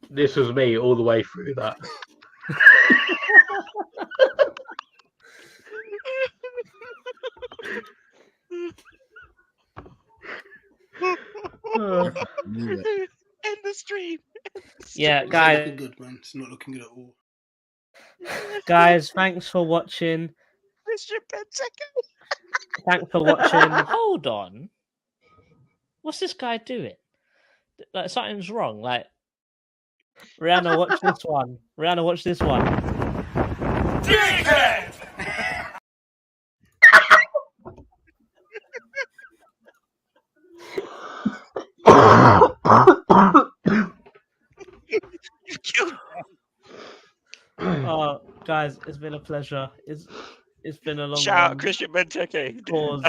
D: This was me all the way through that.
F: Knew it.
E: End the stream.
B: Yeah,
F: It's not
B: guys,
F: looking good, man. It's not looking good at all.
B: guys, thanks for watching.
E: Christian Benteke.
B: Thanks for watching. Hold on. What's this guy doing? Like something's wrong. Like Rihanna, watch this one. Rihanna, watch this one.
E: You killed
B: Oh, guys, it's been a pleasure. It's been a long
E: Shout out
B: one.
E: Christian Benteke.
B: Pause.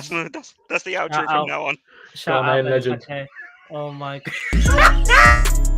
E: That's the outro
B: Shout
E: from
B: out.
E: now on.
B: Shout
D: Ghanaian
B: out
D: legend.
B: Benteke. Oh my god.